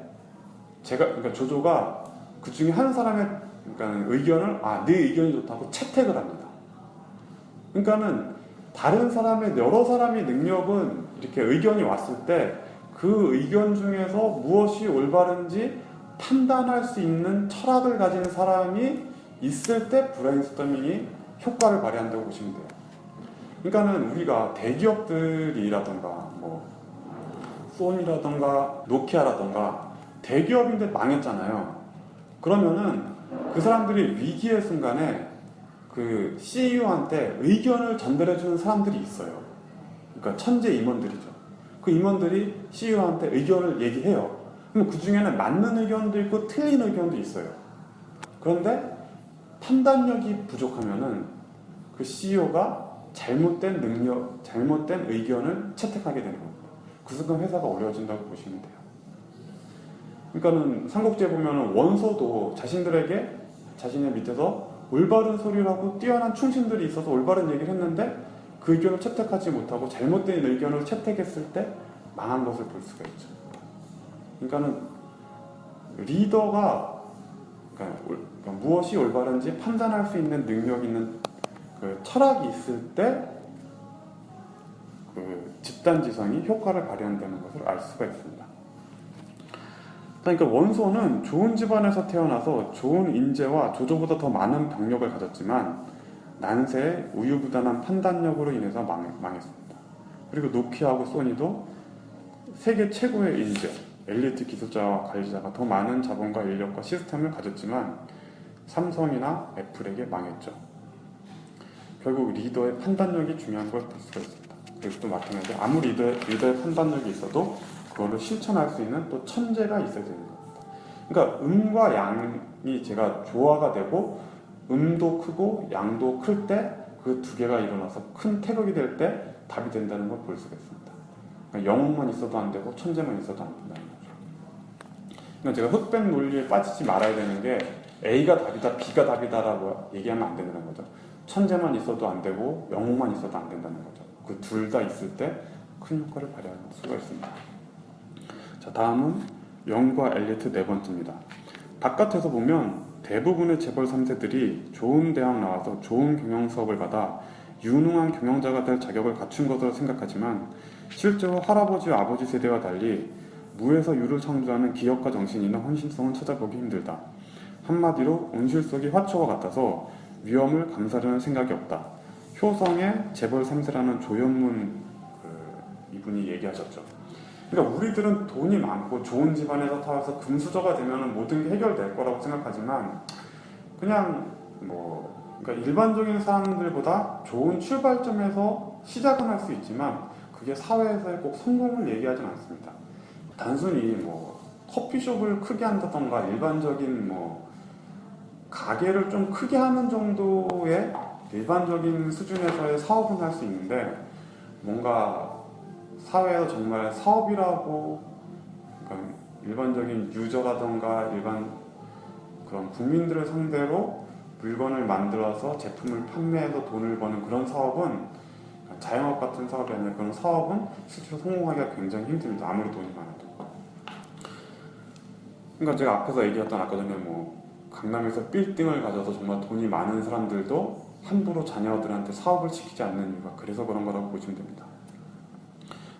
그러니까 조조가 그 중에 한 사람의 그러니까 의견을 네 의견이 좋다고 채택을 합니다. 그러니까는 다른 사람의 여러 사람의 능력은 이렇게 의견이 왔을 때 그 의견 중에서 무엇이 올바른지 판단할 수 있는 철학을 가진 사람이 있을 때 브레인스토밍이 효과를 발휘한다고 보시면 돼요. 그러니까는 우리가 대기업들이라던가 뭐 소니라던가 노키아라던가 대기업인데 망했잖아요. 그러면은 그 사람들이 위기의 순간에 그 CEO한테 의견을 전달해주는 사람들이 있어요. 그러니까 천재 임원들이죠. 그 임원들이 CEO한테 의견을 얘기해요. 그럼 그 중에는 맞는 의견도 있고 틀린 의견도 있어요. 그런데 판단력이 부족하면은 그 CEO가 잘못된 의견을 채택하게 되는 겁니다. 그 순간 회사가 어려워진다고 보시면 돼요. 그러니까는 삼국지에 보면은 원소도 자신의 밑에서 올바른 소리라고 뛰어난 충신들이 있어서 올바른 얘기를 했는데 그 의견을 채택하지 못하고 잘못된 의견을 채택했을 때 망한 것을 볼 수가 있죠. 그러니까는 리더가 그러니까 무엇이 올바른지 판단할 수 있는 능력 있는 그 철학이 있을 때 그 집단지성이 효과를 발휘한다는 것을 알 수가 있습니다. 그러니까 원소는 좋은 집안에서 태어나서 좋은 인재와 조조보다 더 많은 병력을 가졌지만 난세의 우유부단한 판단력으로 인해서 망했습니다. 그리고 노키아하고 소니도 세계 최고의 인재, 엘리트 기술자와 관리자가 더 많은 자본과 인력과 시스템을 가졌지만 삼성이나 애플에게 망했죠. 결국 리더의 판단력이 중요한 걸 볼 수가 있습니다. 그리고 또 마찬가지로 아무리 리더의 판단력이 있어도 그거를 실천할 수 있는 또 천재가 있어야 되는 겁니다. 그러니까 음과 양이 제가 조화가 되고 음도 크고 양도 클 때 그 두 개가 일어나서 큰 태극이 될 때 답이 된다는 걸 볼 수가 있습니다. 그러니까 영웅만 있어도 안 되고 천재만 있어도 안 된다는 거죠. 그러니까 제가 흑백 논리에 빠지지 말아야 되는 게 A가 답이다, B가 답이다라고 얘기하면 안 된다는 거죠. 천재만 있어도 안 되고 영웅만 있어도 안 된다는 거죠. 그 둘 다 있을 때 큰 효과를 발휘할 수가 있습니다. 자, 다음은 영과 엘리트 네 번째입니다. 바깥에서 보면 대부분의 재벌 3세들이 좋은 대학 나와서 좋은 경영 수업을 받아 유능한 경영자가 될 자격을 갖춘 것으로 생각하지만 실제로 할아버지와 아버지 세대와 달리 무에서 유를 창조하는 기업가 정신이나 헌신성은 찾아보기 힘들다. 한마디로 온실속의 화초와 같아서 위험을 감사하려는 생각이 없다. 효성의 재벌 3세라는 조현문 이분이 얘기하셨죠. 그러니까 우리들은 돈이 많고 좋은 집안에서 태어나서 금수저가 되면 모든 게 해결될 거라고 생각하지만 그냥 그러니까 일반적인 사람들보다 좋은 출발점에서 시작은 할 수 있지만 그게 사회에서의 꼭 성공을 얘기하진 않습니다. 단순히 커피숍을 크게 한다던가 일반적인 가게를 좀 크게 하는 정도의 일반적인 수준에서의 사업은 할 수 있는데 뭔가 사회에서 정말 사업이라고 그러니까 일반적인 유저라던가 일반 그런 국민들을 상대로 물건을 만들어서 제품을 판매해서 돈을 버는 그런 사업은 자영업 같은 사업이 아니라 그런 사업은 실제로 성공하기가 굉장히 힘듭니다. 아무리 돈이 많아도. 그러니까 제가 앞에서 얘기했던 아까 전에 강남에서 빌딩을 가져서 정말 돈이 많은 사람들도 함부로 자녀들한테 사업을 시키지 않는 이유가 그래서 그런 거라고 보시면 됩니다.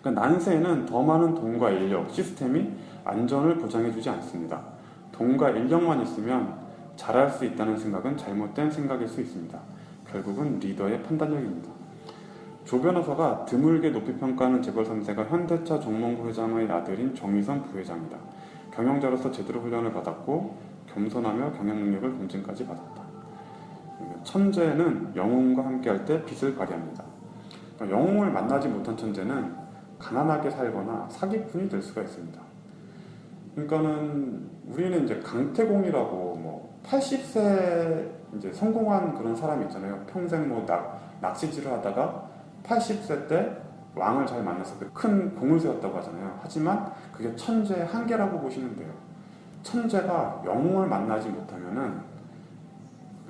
그러니까 난세에는 더 많은 돈과 인력, 시스템이 안전을 보장해주지 않습니다. 돈과 인력만 있으면 잘할 수 있다는 생각은 잘못된 생각일 수 있습니다. 결국은 리더의 판단력입니다. 조 변호사가 드물게 높이 평가하는 재벌 3세가 현대차 종농부 회장의 아들인 정의선 부회장이다. 경영자로서 제대로 훈련을 받았고 겸손하며 경영 능력을 검증까지 받았다. 천재는 영웅과 함께할 때 빛을 발휘합니다. 그러니까 영웅을 만나지 못한 천재는 가난하게 살거나 사기꾼이 될 수가 있습니다. 그러니까는 우리는 이제 강태공이라고 80세 이제 성공한 그런 사람이 있잖아요. 평생 낚시질을 하다가 80세 때 왕을 잘 만나서 큰 공을 세웠다고 하잖아요. 하지만 그게 천재의 한계라고 보시면 돼요. 천재가 영웅을 만나지 못하면은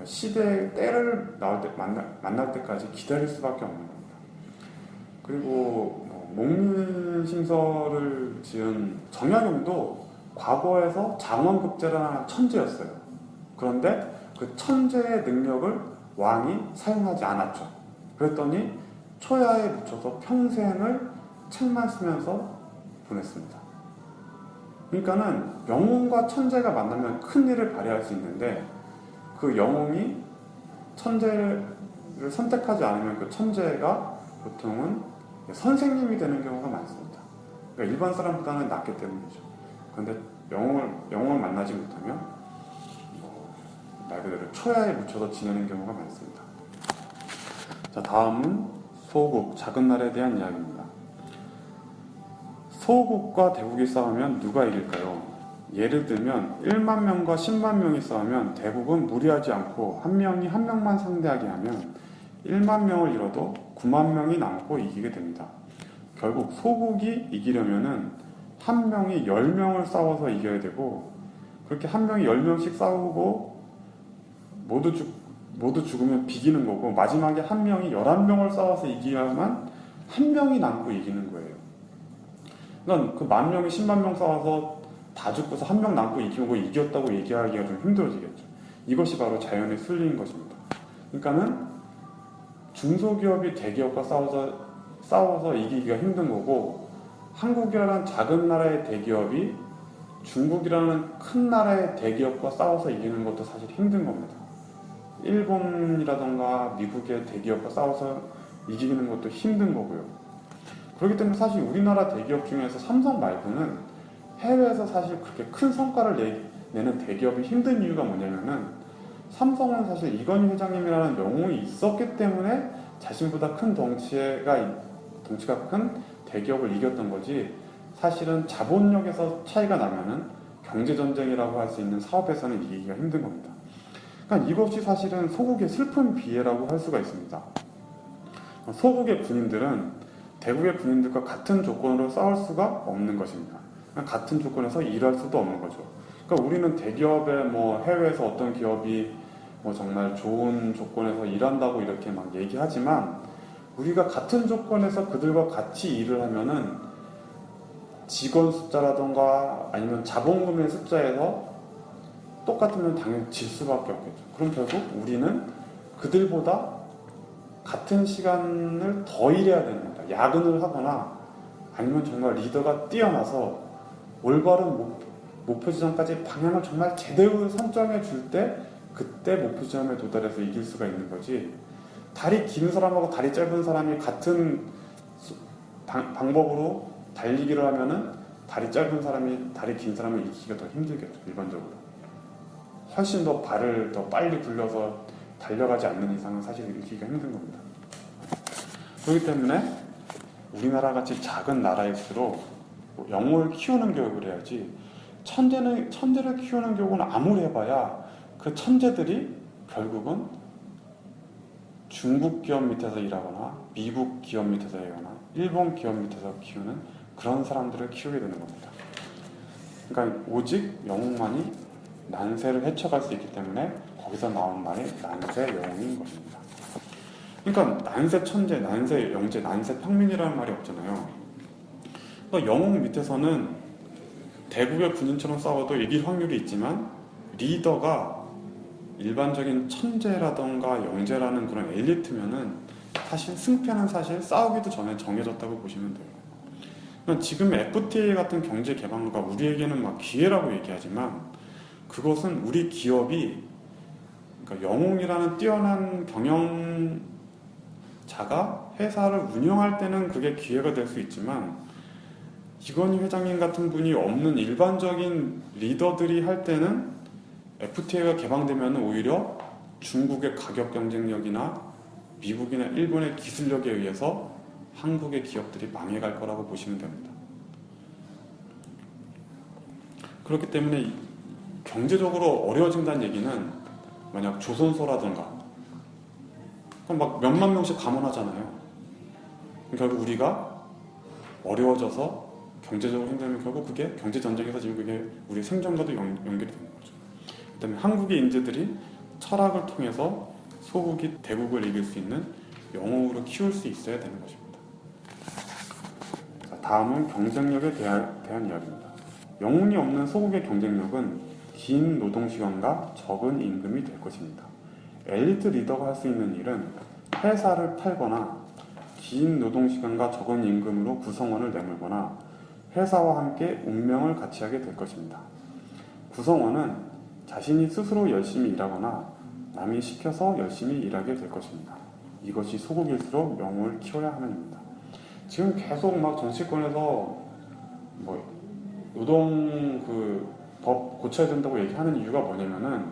시대의 때를 만날 때까지 기다릴 수밖에 없는 겁니다. 그리고 목민심서를 지은 정약용도 과거에서 장원급제라는 천재였어요. 그런데 그 천재의 능력을 왕이 사용하지 않았죠. 그랬더니 초야에 묻혀서 평생을 책만 쓰면서 보냈습니다. 그러니까는 영웅과 천재가 만나면 큰 일을 발휘할 수 있는데 그 영웅이 천재를 선택하지 않으면 그 천재가 보통은 선생님이 되는 경우가 많습니다. 그러니까 일반 사람보다는 낫기 때문이죠. 그런데 영웅을 만나지 못하면 말 그대로 초야에 묻혀서 지내는 경우가 많습니다. 자, 다음은 소국, 작은 나라에 대한 이야기입니다. 소국과 대국이 싸우면 누가 이길까요? 예를 들면 1만 명과 10만 명이 싸우면 대국은 무리하지 않고 한 명이 한 명만 상대하게 하면 1만 명을 잃어도 9만 명이 남고 이기게 됩니다. 결국 소국이 이기려면은 한 명이 10명을 싸워서 이겨야 되고 그렇게 한 명이 10명씩 싸우고 모두 죽으면 비기는 거고 마지막에 한 명이 11명을 싸워서 이겨야만 한 명이 남고 이기는 거예요. 그러니까 그 10,000명이 10만 명 싸워서 다 죽고서 한 명 남고 이겼다고 얘기하기가 좀 힘들어지겠죠. 이것이 바로 자연의 순리인 것입니다. 그러니까는 중소기업이 대기업과 싸워서 이기기가 힘든 거고 한국이라는 작은 나라의 대기업이 중국이라는 큰 나라의 대기업과 싸워서 이기는 것도 사실 힘든 겁니다. 일본이라던가 미국의 대기업과 싸워서 이기는 것도 힘든 거고요. 그렇기 때문에 사실 우리나라 대기업 중에서 삼성 말고는 해외에서 사실 그렇게 큰 성과를 내는 대기업이 힘든 이유가 뭐냐면은 삼성은 사실 이건희 회장님이라는 영웅이 있었기 때문에 자신보다 큰 덩치가 큰 대기업을 이겼던 거지 사실은 자본력에서 차이가 나면은 경제전쟁이라고 할 수 있는 사업에서는 이기기가 힘든 겁니다. 그러니까 이것이 사실은 소국의 슬픈 비애라고 할 수가 있습니다. 소국의 군인들은 대국의 군인들과 같은 조건으로 싸울 수가 없는 것입니다. 같은 조건에서 일할 수도 없는 거죠. 그러니까 우리는 대기업에 해외에서 어떤 기업이 정말 좋은 조건에서 일한다고 이렇게 막 얘기하지만 우리가 같은 조건에서 그들과 같이 일을 하면은 직원 숫자라던가 아니면 자본금의 숫자에서 똑같으면 당연히 질 수밖에 없겠죠. 그럼 결국 우리는 그들보다 같은 시간을 더 일해야 됩니다. 야근을 하거나 아니면 정말 리더가 뛰어나서 올바른 목표 지점까지 방향을 정말 제대로 설정해 줄 때 그때 목표 지점에 도달해서 이길 수가 있는 거지. 다리 긴 사람하고 다리 짧은 사람이 같은 방법으로 달리기를 하면은 다리 짧은 사람이 다리 긴 사람을 이기기가 더 힘들겠죠. 일반적으로 훨씬 더 발을 더 빨리 굴려서 달려가지 않는 이상은 사실 이기기가 힘든 겁니다. 그렇기 때문에 우리나라 같이 작은 나라일수록 영어를 키우는 교육을 해야지, 천재를 키우는 교육은 아무리 해봐야 그 천재들이 결국은 중국 기업 밑에서 일하거나 미국 기업 밑에서 일하거나 일본 기업 밑에서 키우는 그런 사람들을 키우게 되는 겁니다. 그러니까 오직 영웅만이 난세를 헤쳐갈 수 있기 때문에 거기서 나온 말이 난세 영웅인 것입니다. 그러니까 난세 천재, 난세 영재, 난세 평민이라는 말이 없잖아요. 그러니까 영웅 밑에서는 대국의 군인처럼 싸워도 이길 확률이 있지만, 리더가 일반적인 천재라던가 영재라는 그런 엘리트면은 사실 승패는 사실 싸우기도 전에 정해졌다고 보시면 돼요. 그러니까 지금 FTA 같은 경제 개방과 우리에게는 막 기회라고 얘기하지만, 그것은 우리 기업이, 그러니까 영웅이라는 뛰어난 경영자가 회사를 운영할 때는 그게 기회가 될 수 있지만, 이건희 회장님 같은 분이 없는 일반적인 리더들이 할 때는 FTA가 개방되면 오히려 중국의 가격 경쟁력이나 미국이나 일본의 기술력에 의해서 한국의 기업들이 망해갈 거라고 보시면 됩니다. 그렇기 때문에 경제적으로 어려워진다는 얘기는, 만약 조선소라든가 그럼 막 몇만 명씩 감원하잖아요. 결국 우리가 어려워져서 경제적으로 힘들면 결국 그게 경제전쟁에서 지금 그게 우리 생존과도 연결이 되는 거죠. 그 다음에 한국의 인재들이 철학을 통해서 소국이 대국을 이길 수 있는 영웅으로 키울 수 있어야 되는 것입니다. 자, 다음은 경쟁력에 대한 이야기입니다. 영웅이 없는 소국의 경쟁력은 긴 노동시간과 적은 임금이 될 것입니다. 엘리트 리더가 할 수 있는 일은 회사를 팔거나 긴 노동시간과 적은 임금으로 구성원을 내몰거나 회사와 함께 운명을 같이 하게 될 것입니다. 구성원은 자신이 스스로 열심히 일하거나 남이 시켜서 열심히 일하게 될 것입니다. 이것이 소국일수록 영웅을 키워야 함입니다. 지금 계속 막 정치권에서 뭐 노동 법 고쳐야 된다고 얘기하는 이유가 뭐냐면은,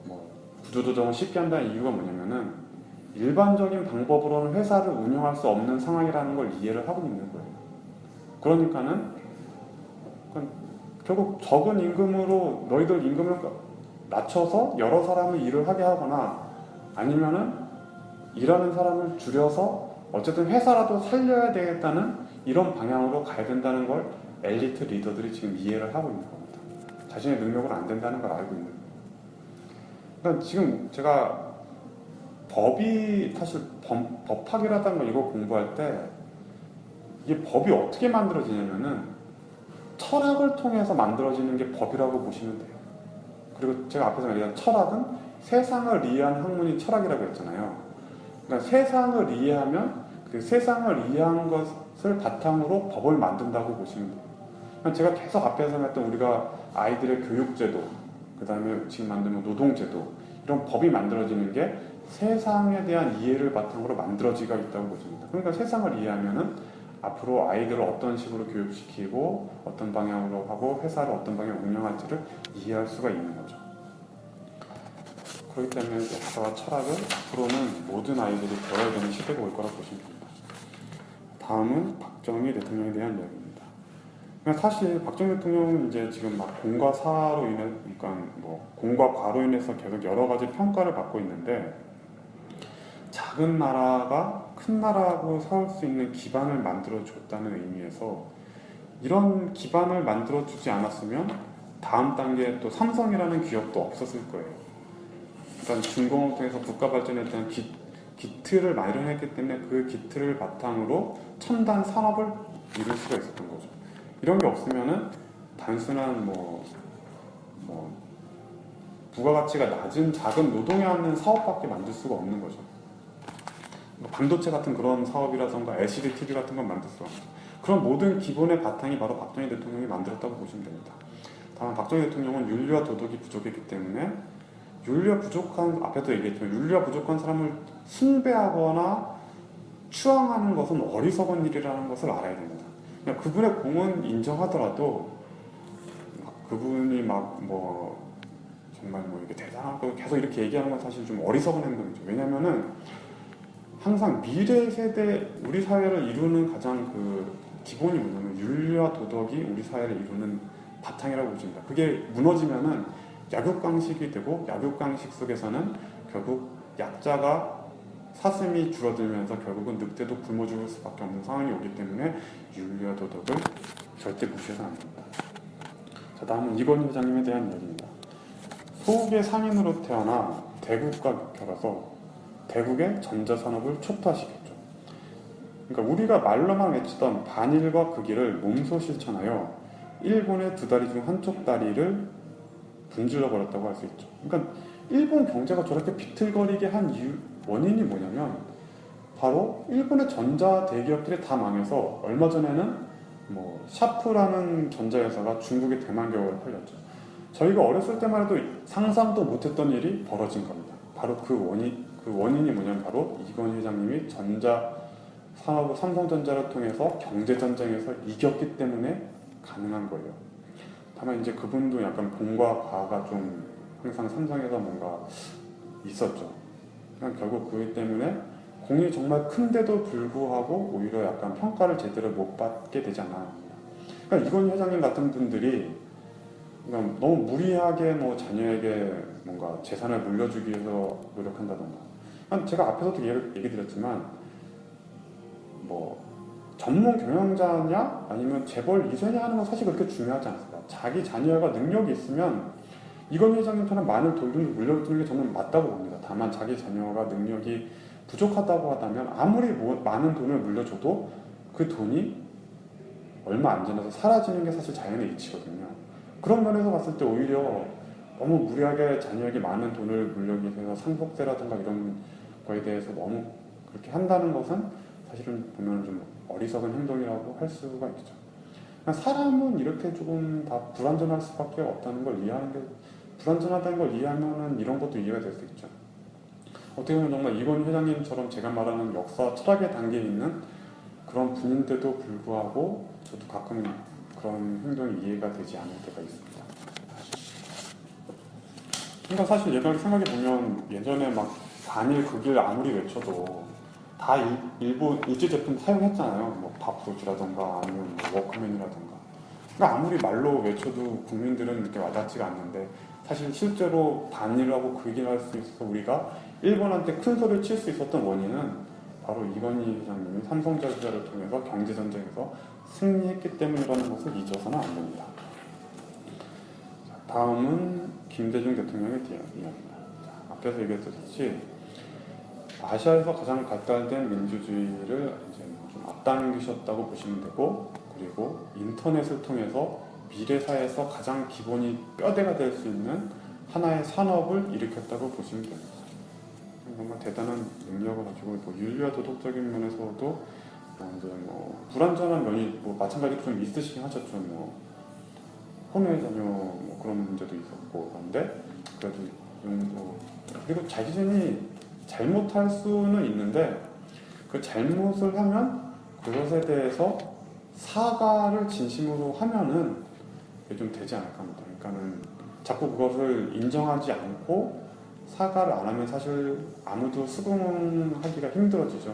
뭐 구조조정을 쉽게 한다는 이유가 뭐냐면은, 일반적인 방법으로는 회사를 운영할 수 없는 상황이라는 걸 이해를 하고 있는 거예요. 그러니까는 결국 적은 임금으로 너희들 임금을 낮춰서 여러 사람을 일을 하게 하거나, 아니면은 일하는 사람을 줄여서 어쨌든 회사라도 살려야 되겠다는 이런 방향으로 가야 된다는 걸 엘리트 리더들이 지금 이해를 하고 있는 겁니다. 자신의 능력으로 안 된다는 걸 알고 있는 거예요. 그러니까 지금 제가 법이 사실 법학이라든가 이거 공부할 때 이게 법이 어떻게 만들어지냐면은 철학을 통해서 만들어지는 게 법이라고 보시면 돼요. 그리고 제가 앞에서 말했던 철학은 세상을 이해하는 학문이 철학이라고 했잖아요. 그러니까 세상을 이해하면 그 세상을 이해한 것을 바탕으로 법을 만든다고 보시면 돼요. 그러니까 제가 계속 앞에서 말했던 우리가 아이들의 교육제도, 그 다음에 지금 만드는 노동제도, 이런 법이 만들어지는 게 세상에 대한 이해를 바탕으로 만들어지가 있다고 보십니다. 그러니까 세상을 이해하면은 앞으로 아이들을 어떤 식으로 교육시키고 어떤 방향으로 하고 회사를 어떤 방향으로 운영할지를 이해할 수가 있는 거죠. 그렇기 때문에 역사와 철학을 앞으로는 모든 아이들이 배워야 되는 시대가 올 거라고 보시면 됩니다. 다음은 박정희 대통령에 대한 이야기입니다. 그러니까 사실 박정희 대통령은 이제 지금 막 공과 사로 인해, 그러니까 뭐 공과 과로 인해서 계속 여러 가지 평가를 받고 있는데, 작은 나라가 큰 나라하고 싸울 수 있는 기반을 만들어줬다는 의미에서, 이런 기반을 만들어주지 않았으면 다음 단계에 또 삼성이라는 기업도 없었을 거예요. 그러니까 중공업을 통해서 국가 발전에 대한 기틀을 마련했기 때문에 그 기틀을 바탕으로 첨단 산업을 이룰 수가 있었던 거죠. 이런 게 없으면은 단순한 뭐 부가가치가 낮은 작은 노동에 하는 사업밖에 만들 수가 없는 거죠. 반도체 같은 그런 사업이라던가 LCD TV 같은 건 만들 수가 없죠. 그런 모든 기본의 바탕이 바로 박정희 대통령이 만들었다고 보시면 됩니다. 다만 박정희 대통령은 윤리와 도덕이 부족했기 때문에, 윤리가 부족한, 앞에도 얘기했지만 윤리가 부족한 사람을 숭배하거나 추앙하는 것은 어리석은 일이라는 것을 알아야 됩니다. 그냥 그분의 공은 인정하더라도 그분이 막 뭐 정말 뭐 이렇게 대단하고 계속 이렇게 얘기하는 건 사실 좀 어리석은 행동이죠. 왜냐면은 항상 미래 세대 우리 사회를 이루는 가장 그 기본이 뭐냐면 윤리와 도덕이 우리 사회를 이루는 바탕이라고 보십니다. 그게 무너지면은 약육강식이 되고 약육강식 속에서는 결국 약자가 사슴이 줄어들면서 결국은 늑대도 굶어 죽을 수밖에 없는 상황이 오기 때문에 윤리와 도덕을 절대 무시해서는 안 됩니다. 자, 다음은 이건희 회장님에 대한 이야기입니다. 소국의 상인으로 태어나 대국과 결해서 대국의 전자산업을 촉발시켰죠. 그러니까 우리가 말로만 외치던 반일과 극일을 몸소 실천하여 일본의 두 다리 중 한쪽 다리를 분질러 버렸다고 할 수 있죠. 그러니까 일본 경제가 저렇게 비틀거리게 한 이유, 원인이 뭐냐면 바로 일본의 전자 대기업들이 다 망해서 얼마 전에는 뭐 샤프라는 전자회사가 중국의 대만겨울에 팔렸죠. 저희가 어렸을 때만 해도 상상도 못했던 일이 벌어진 겁니다. 바로 그 원인이 뭐냐면 바로 이건희 회장님이 전자 산업을 삼성전자를 통해서 경제 전쟁에서 이겼기 때문에 가능한 거예요. 다만 이제 그분도 약간 공과 과가 좀 항상 삼성에서 뭔가 있었죠. 그냥 결국 그것 때문에 공이 정말 큰데도 불구하고 오히려 약간 평가를 제대로 못 받게 되지 않았나. 그러니까 이건희 회장님 같은 분들이 그러니까 너무 무리하게 뭐 자녀에게 뭔가 재산을 물려주기 위해서 노력한다던가. 제가 앞에서도 얘기 드렸지만 뭐 전문 경영자냐 아니면 재벌 2세냐 하는 건 사실 그렇게 중요하지 않습니다. 자기 자녀가 능력이 있으면 이건 회장님처럼 많은 돈을 물려주는 게 저는 맞다고 봅니다. 다만 자기 자녀가 능력이 부족하다고 하다면 아무리 많은 돈을 물려줘도 그 돈이 얼마 안 지나서 사라지는 게 사실 자연의 이치거든요. 그런 면에서 봤을 때 오히려 너무 무리하게 자녀에게 많은 돈을 물려주기 위해서 상속세라든가 이런 거에 대해서 너무 그렇게 한다는 것은 사실은 보면 좀 어리석은 행동이라고 할 수가 있죠. 사람은 이렇게 조금 다 불완전할 수밖에 없다는 걸 이해하는 게 불완전하다는 걸 이해하면은 이런 것도 이해가 될 수 있죠. 어떻게 보면 정말 이건희 회장님처럼 제가 말하는 역사 철학의 단계에 있는 그런 분인데도 불구하고 저도 가끔 그런 행동이 이해가 되지 않을 때가 있습니다. 그러니까 사실 예전에 생각해 보면 예전에 막 반일 극일 아무리 외쳐도 다 일부 일제 제품 사용했잖아요. 뭐 밥솥이라던가 아니면 뭐 워크맨이라던가. 그러니까 아무리 말로 외쳐도 국민들은 이렇게 와닿지가 않는데 사실 실제로 반일하고 극일할 수 있어서 우리가 일본한테 큰 소리를 칠 수 있었던 원인은 바로 이건희 회장님이 삼성전자를 통해서 경제전쟁에서 승리했기 때문이라는 것을 잊어서는 안 됩니다. 자, 다음은 김대중 대통령의 이야기입니다. 앞에서 얘기했듯이 아시아에서 가장 발달된 민주주의를 이제 좀 앞당기셨다고 보시면 되고, 그리고 인터넷을 통해서 미래 사회에서 가장 기본이 뼈대가 될 수 있는 하나의 산업을 일으켰다고 보시면 됩니다. 정말 대단한 능력을 가지고 뭐 윤리와 도덕적인 면에서도 이제 뭐 불완전한 면이 뭐 마찬가지로 좀 있으시긴 하셨죠. 뭐 혼외 자녀 뭐 그런 문제도 있었고 그런데 그래도 정도 그리고 자신이 잘못할 수는 있는데 그 잘못을 하면 그것에 대해서 사과를 진심으로 하면은 좀 되지 않을까 합니다. 그러니까는 자꾸 그것을 인정하지 않고 사과를 안 하면 사실 아무도 수긍하기가 힘들어지죠.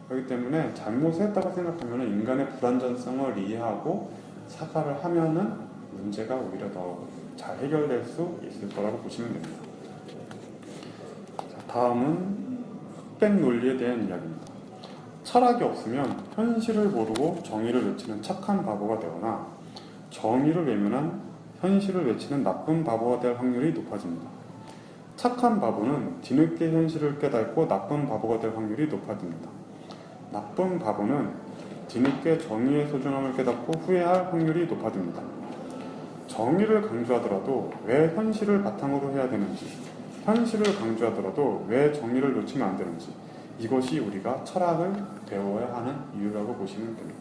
그렇기 때문에 잘못을 했다고 생각하면 인간의 불완전성을 이해하고 사과를 하면은 문제가 오히려 더 잘 해결될 수 있을 거라고 보시면 됩니다. 자, 다음은 흑백 논리에 대한 이야기입니다. 철학이 없으면 현실을 모르고 정의를 외치는 착한 바보가 되거나 정의를 외면한 현실을 외치는 나쁜 바보가 될 확률이 높아집니다. 착한 바보는 뒤늦게 현실을 깨닫고 나쁜 바보가 될 확률이 높아집니다. 나쁜 바보는 뒤늦게 정의의 소중함을 깨닫고 후회할 확률이 높아집니다. 정의를 강조하더라도 왜 현실을 바탕으로 해야 되는지, 현실을 강조하더라도 왜 정의를 놓치면 안 되는지, 이것이 우리가 철학을 배워야 하는 이유라고 보시면 됩니다.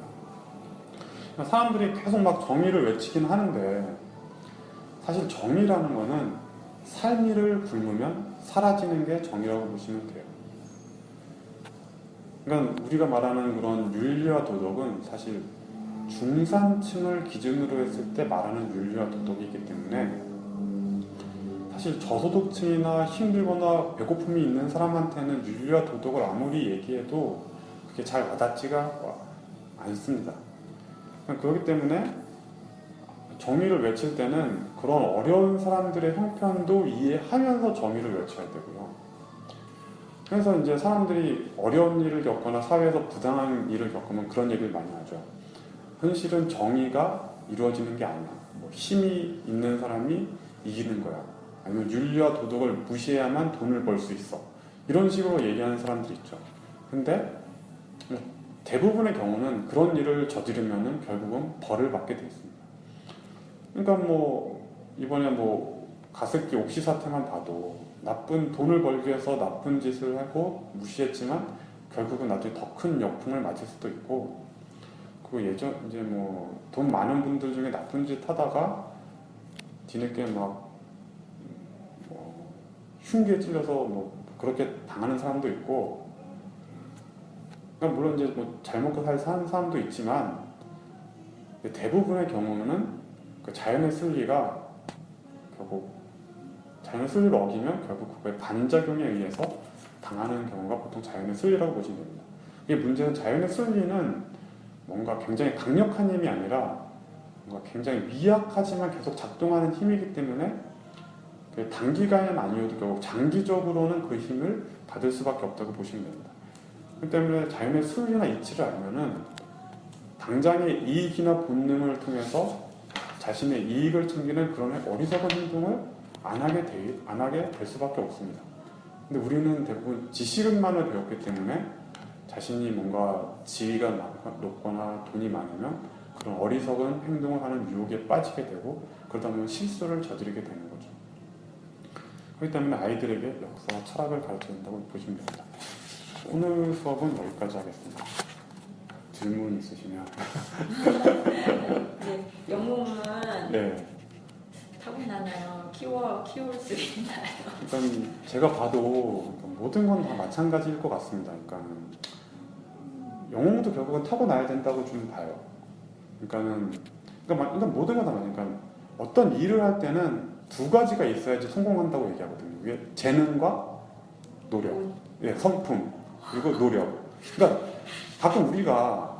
사람들이 계속 막 정의를 외치긴 하는데 사실 정의라는 거는 삶이를 굶으면 사라지는 게 정의라고 보시면 돼요. 그러니까 우리가 말하는 그런 윤리와 도덕은 사실 중산층을 기준으로 했을 때 말하는 윤리와 도덕이기 때문에 사실 저소득층이나 힘들거나 배고픔이 있는 사람한테는 윤리와 도덕을 아무리 얘기해도 그게 잘 와닿지가 않습니다. 그렇기 때문에 정의를 외칠 때는 그런 어려운 사람들의 형편도 이해하면서 정의를 외쳐야 되고요. 그래서 이제 사람들이 어려운 일을 겪거나 사회에서 부당한 일을 겪으면 그런 얘기를 많이 하죠. 현실은 정의가 이루어지는 게 아니야. 뭐 힘이 있는 사람이 이기는 거야. 아니면 윤리와 도덕을 무시해야만 돈을 벌 수 있어. 이런 식으로 얘기하는 사람들이 있죠. 근데 대부분의 경우는 그런 일을 저지르면은 결국은 벌을 받게 돼 있습니다. 그러니까 뭐 이번에 뭐 가습기 옥시 사태만 봐도 나쁜 돈을 벌기 위해서 나쁜 짓을 하고 무시했지만 결국은 나중에 더 큰 역풍을 맞을 수도 있고, 그 예전 이제 뭐 돈 많은 분들 중에 나쁜 짓 하다가 뒤늦게 막 흉기에 찔려서 뭐 그렇게 당하는 사람도 있고, 그러니까 물론 이제 뭐 잘 먹고 잘 사는 사람도 있지만 대부분의 경우는 그 자연의 순리가 결국 자연의 순리를 어기면 결국 그거의 반작용에 의해서 당하는 경우가 보통 자연의 순리라고 보시면 됩니다. 이게 문제는 자연의 순리는 뭔가 굉장히 강력한 힘이 아니라 뭔가 굉장히 미약하지만 계속 작동하는 힘이기 때문에 단기간에는 아니어도 결국 장기적으로는 그 힘을 받을 수밖에 없다고 보시면 됩니다. 그렇기 때문에 자연의 순리나 이치를 알면은 당장의 이익이나 본능을 통해서 자신의 이익을 챙기는 그런 어리석은 행동을 안 하게 될 수밖에 없습니다. 근데 우리는 대부분 지식은만을 배웠기 때문에 자신이 뭔가 지위가 높거나 돈이 많으면 그런 어리석은 행동을 하는 유혹에 빠지게 되고, 그러다 보면 실수를 저지르게 되는 거죠. 그렇기 때문에 아이들에게 역사와 철학을 가르쳐야 된다고 보시면 됩니다. 오늘 수업은 여기까지 하겠습니다. 질문 있으시면. 네, 영웅은 네. 타고나나요? 키울 수 있나요? 일단 제가 봐도 모든 건 다 마찬가지일 것 같습니다. 그러니까 영웅도 결국은 타고나야 된다고 좀 봐요. 그러니까 모든 건 다 맞아요. 그러니까 어떤 일을 할 때는 두 가지가 있어야지 성공한다고 얘기하거든요. 이게 재능과 노력, 예, 성품, 그리고 노력. 그러니까 가끔 우리가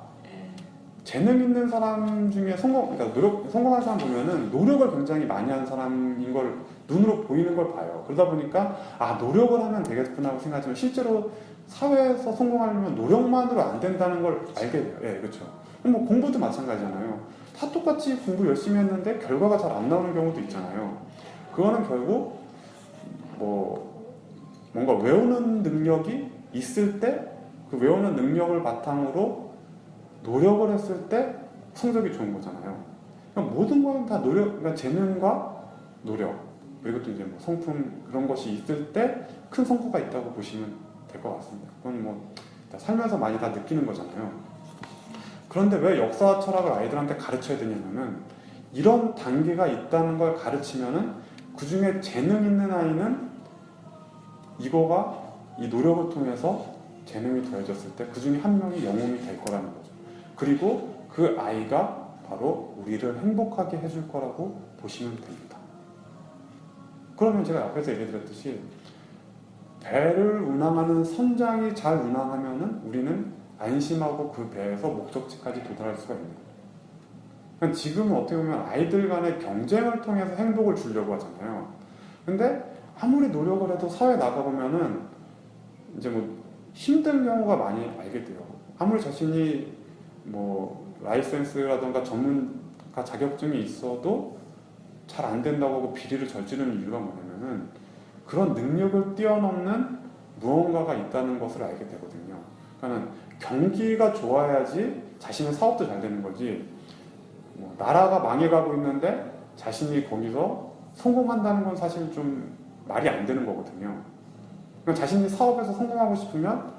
재능 있는 사람 중에 성공한 사람 보면은 노력을 굉장히 많이 한 사람인 걸 눈으로 보이는 걸 봐요. 그러다 보니까 노력을 하면 되겠구나 하고 생각하지만 실제로 사회에서 성공하려면 노력만으로 안 된다는 걸 알게 돼요. 예, 그렇죠. 뭐 공부도 마찬가지잖아요. 다 똑같이 공부 열심히 했는데 결과가 잘 안 나오는 경우도 있잖아요. 그거는 결국 뭔가 외우는 능력이 있을 때 그 외우는 능력을 바탕으로 노력을 했을 때 성적이 좋은 거잖아요. 그러니까 모든 건 다 그러니까 재능과 노력, 그리고 또 이제 뭐 성품, 그런 것이 있을 때 큰 성과가 있다고 보시면 될 것 같습니다. 그건 뭐 살면서 많이 다 느끼는 거잖아요. 그런데 왜 역사와 철학을 아이들한테 가르쳐야 되냐면은 이런 단계가 있다는 걸 가르치면은 그 중에 재능 있는 아이는 이 노력을 통해서 재능이 더해졌을 때 그 중에 한 명이 영웅이 될 거라는 거죠. 그리고 그 아이가 바로 우리를 행복하게 해줄 거라고 보시면 됩니다. 그러면 제가 앞에서 얘기드렸듯이 배를 운항하는 선장이 잘 운항하면은 우리는 안심하고 그 배에서 목적지까지 도달할 수가 있는 거예요. 그러니까 지금은 어떻게 보면 아이들 간의 경쟁을 통해서 행복을 주려고 하잖아요. 근데 아무리 노력을 해도 사회에 나가보면은 이제 뭐 힘든 경우가 많이 알게 돼요. 아무리 자신이 뭐 라이센스라던가 전문가 자격증이 있어도 잘 안 된다고 하고 비리를 저지르는 이유가 뭐냐면은 그런 능력을 뛰어넘는 무언가가 있다는 것을 알게 되거든요. 그러니까 경기가 좋아야지 자신의 사업도 잘 되는 거지, 뭐 나라가 망해가고 있는데 자신이 거기서 성공한다는 건 사실 좀 말이 안 되는 거거든요. 그러니까 자신이 사업에서 성공하고 싶으면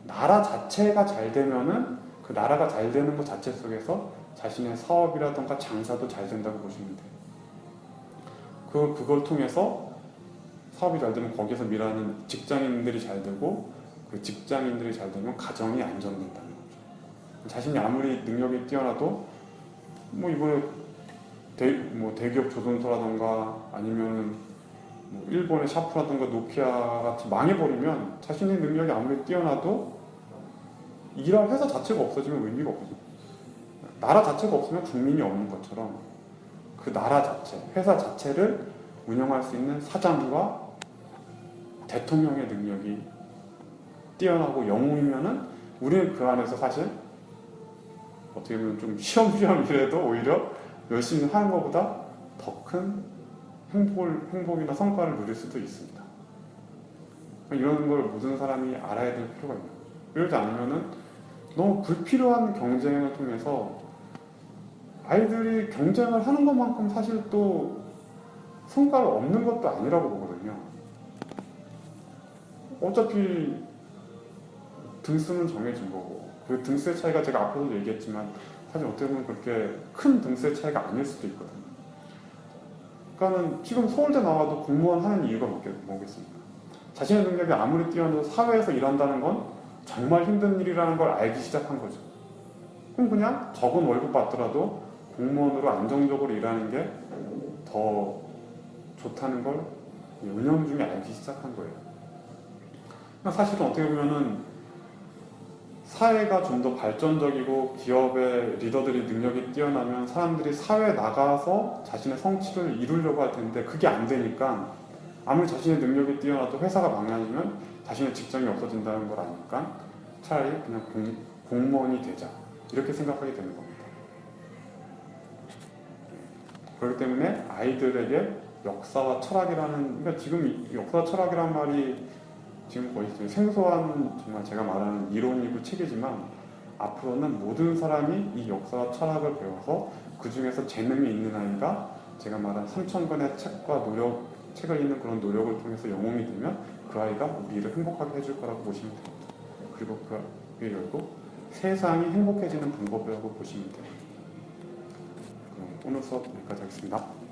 나라 자체가 잘 되면은 그 나라가 잘 되는 것 자체 속에서 자신의 사업이라던가 장사도 잘 된다고 보시면 돼요. 그걸 통해서 사업이 잘 되면 거기서 일하는 직장인들이 잘 되고, 그 직장인들이 잘 되면 가정이 안정된다는 거죠. 자신이 아무리 능력이 뛰어나도 뭐 이번에 대기업 조선소라던가 아니면은 뭐 일본의 샤프라던가 노키아 같이 망해버리면 자신의 능력이 아무리 뛰어나도 일할 회사 자체가 없어지면 의미가 없어요. 나라 자체가 없으면 국민이 없는 것처럼 그 나라 자체, 회사 자체를 운영할 수 있는 사장과 대통령의 능력이 뛰어나고 영웅이면은 우리는 그 안에서 사실 어떻게 보면 좀 쉬엄쉬엄이라도 오히려 열심히 하는 것보다 더 큰 행복이나 성과를 누릴 수도 있습니다. 이런 걸 모든 사람이 알아야 될 필요가 있는 거죠. 이러지 않으면은 너무 불필요한 경쟁을 통해서 아이들이 경쟁을 하는 것만큼 사실 또 성과가 없는 것도 아니라고 보거든요. 어차피 등수는 정해진 거고 그 등수의 차이가 제가 앞서도 얘기했지만 사실 어떻게 보면 그렇게 큰 등수의 차이가 아닐 수도 있거든요. 그러니까는 지금 서울대 나와도 공무원 하는 이유가 뭐겠습니까? 자신의 능력이 아무리 뛰어나도 사회에서 일한다는 건 정말 힘든 일이라는 걸 알기 시작한 거죠. 그럼 그냥 적은 월급 받더라도 공무원으로 안정적으로 일하는 게 더 좋다는 걸 운영 중에 알기 시작한 거예요. 사실은 어떻게 보면은 사회가 좀 더 발전적이고 기업의 리더들이 능력이 뛰어나면 사람들이 사회에 나가서 자신의 성취를 이루려고 할 텐데 그게 안 되니까 아무리 자신의 능력이 뛰어나도 회사가 망가지면 자신의 직장이 없어진다는 걸 아니까 차라리 그냥 공무원이 되자 이렇게 생각하게 되는 겁니다. 그렇기 때문에 아이들에게 역사와 철학이라는, 그러니까 지금 역사와 철학이라는 말이 지금 거의 생소한 정말 제가 말하는 이론이고 책이지만 앞으로는 모든 사람이 이 역사와 철학을 배워서 그 중에서 재능이 있는 아이가 제가 말한 3,000권의 책을 읽는 그런 노력을 통해서 영웅이 되면 그 아이가 우리를 행복하게 해줄 거라고 보시면 됩니다. 그리고 그게 결국 세상이 행복해지는 방법이라고 보시면 돼요. 그럼 오늘 수업 여기까지 하겠습니다.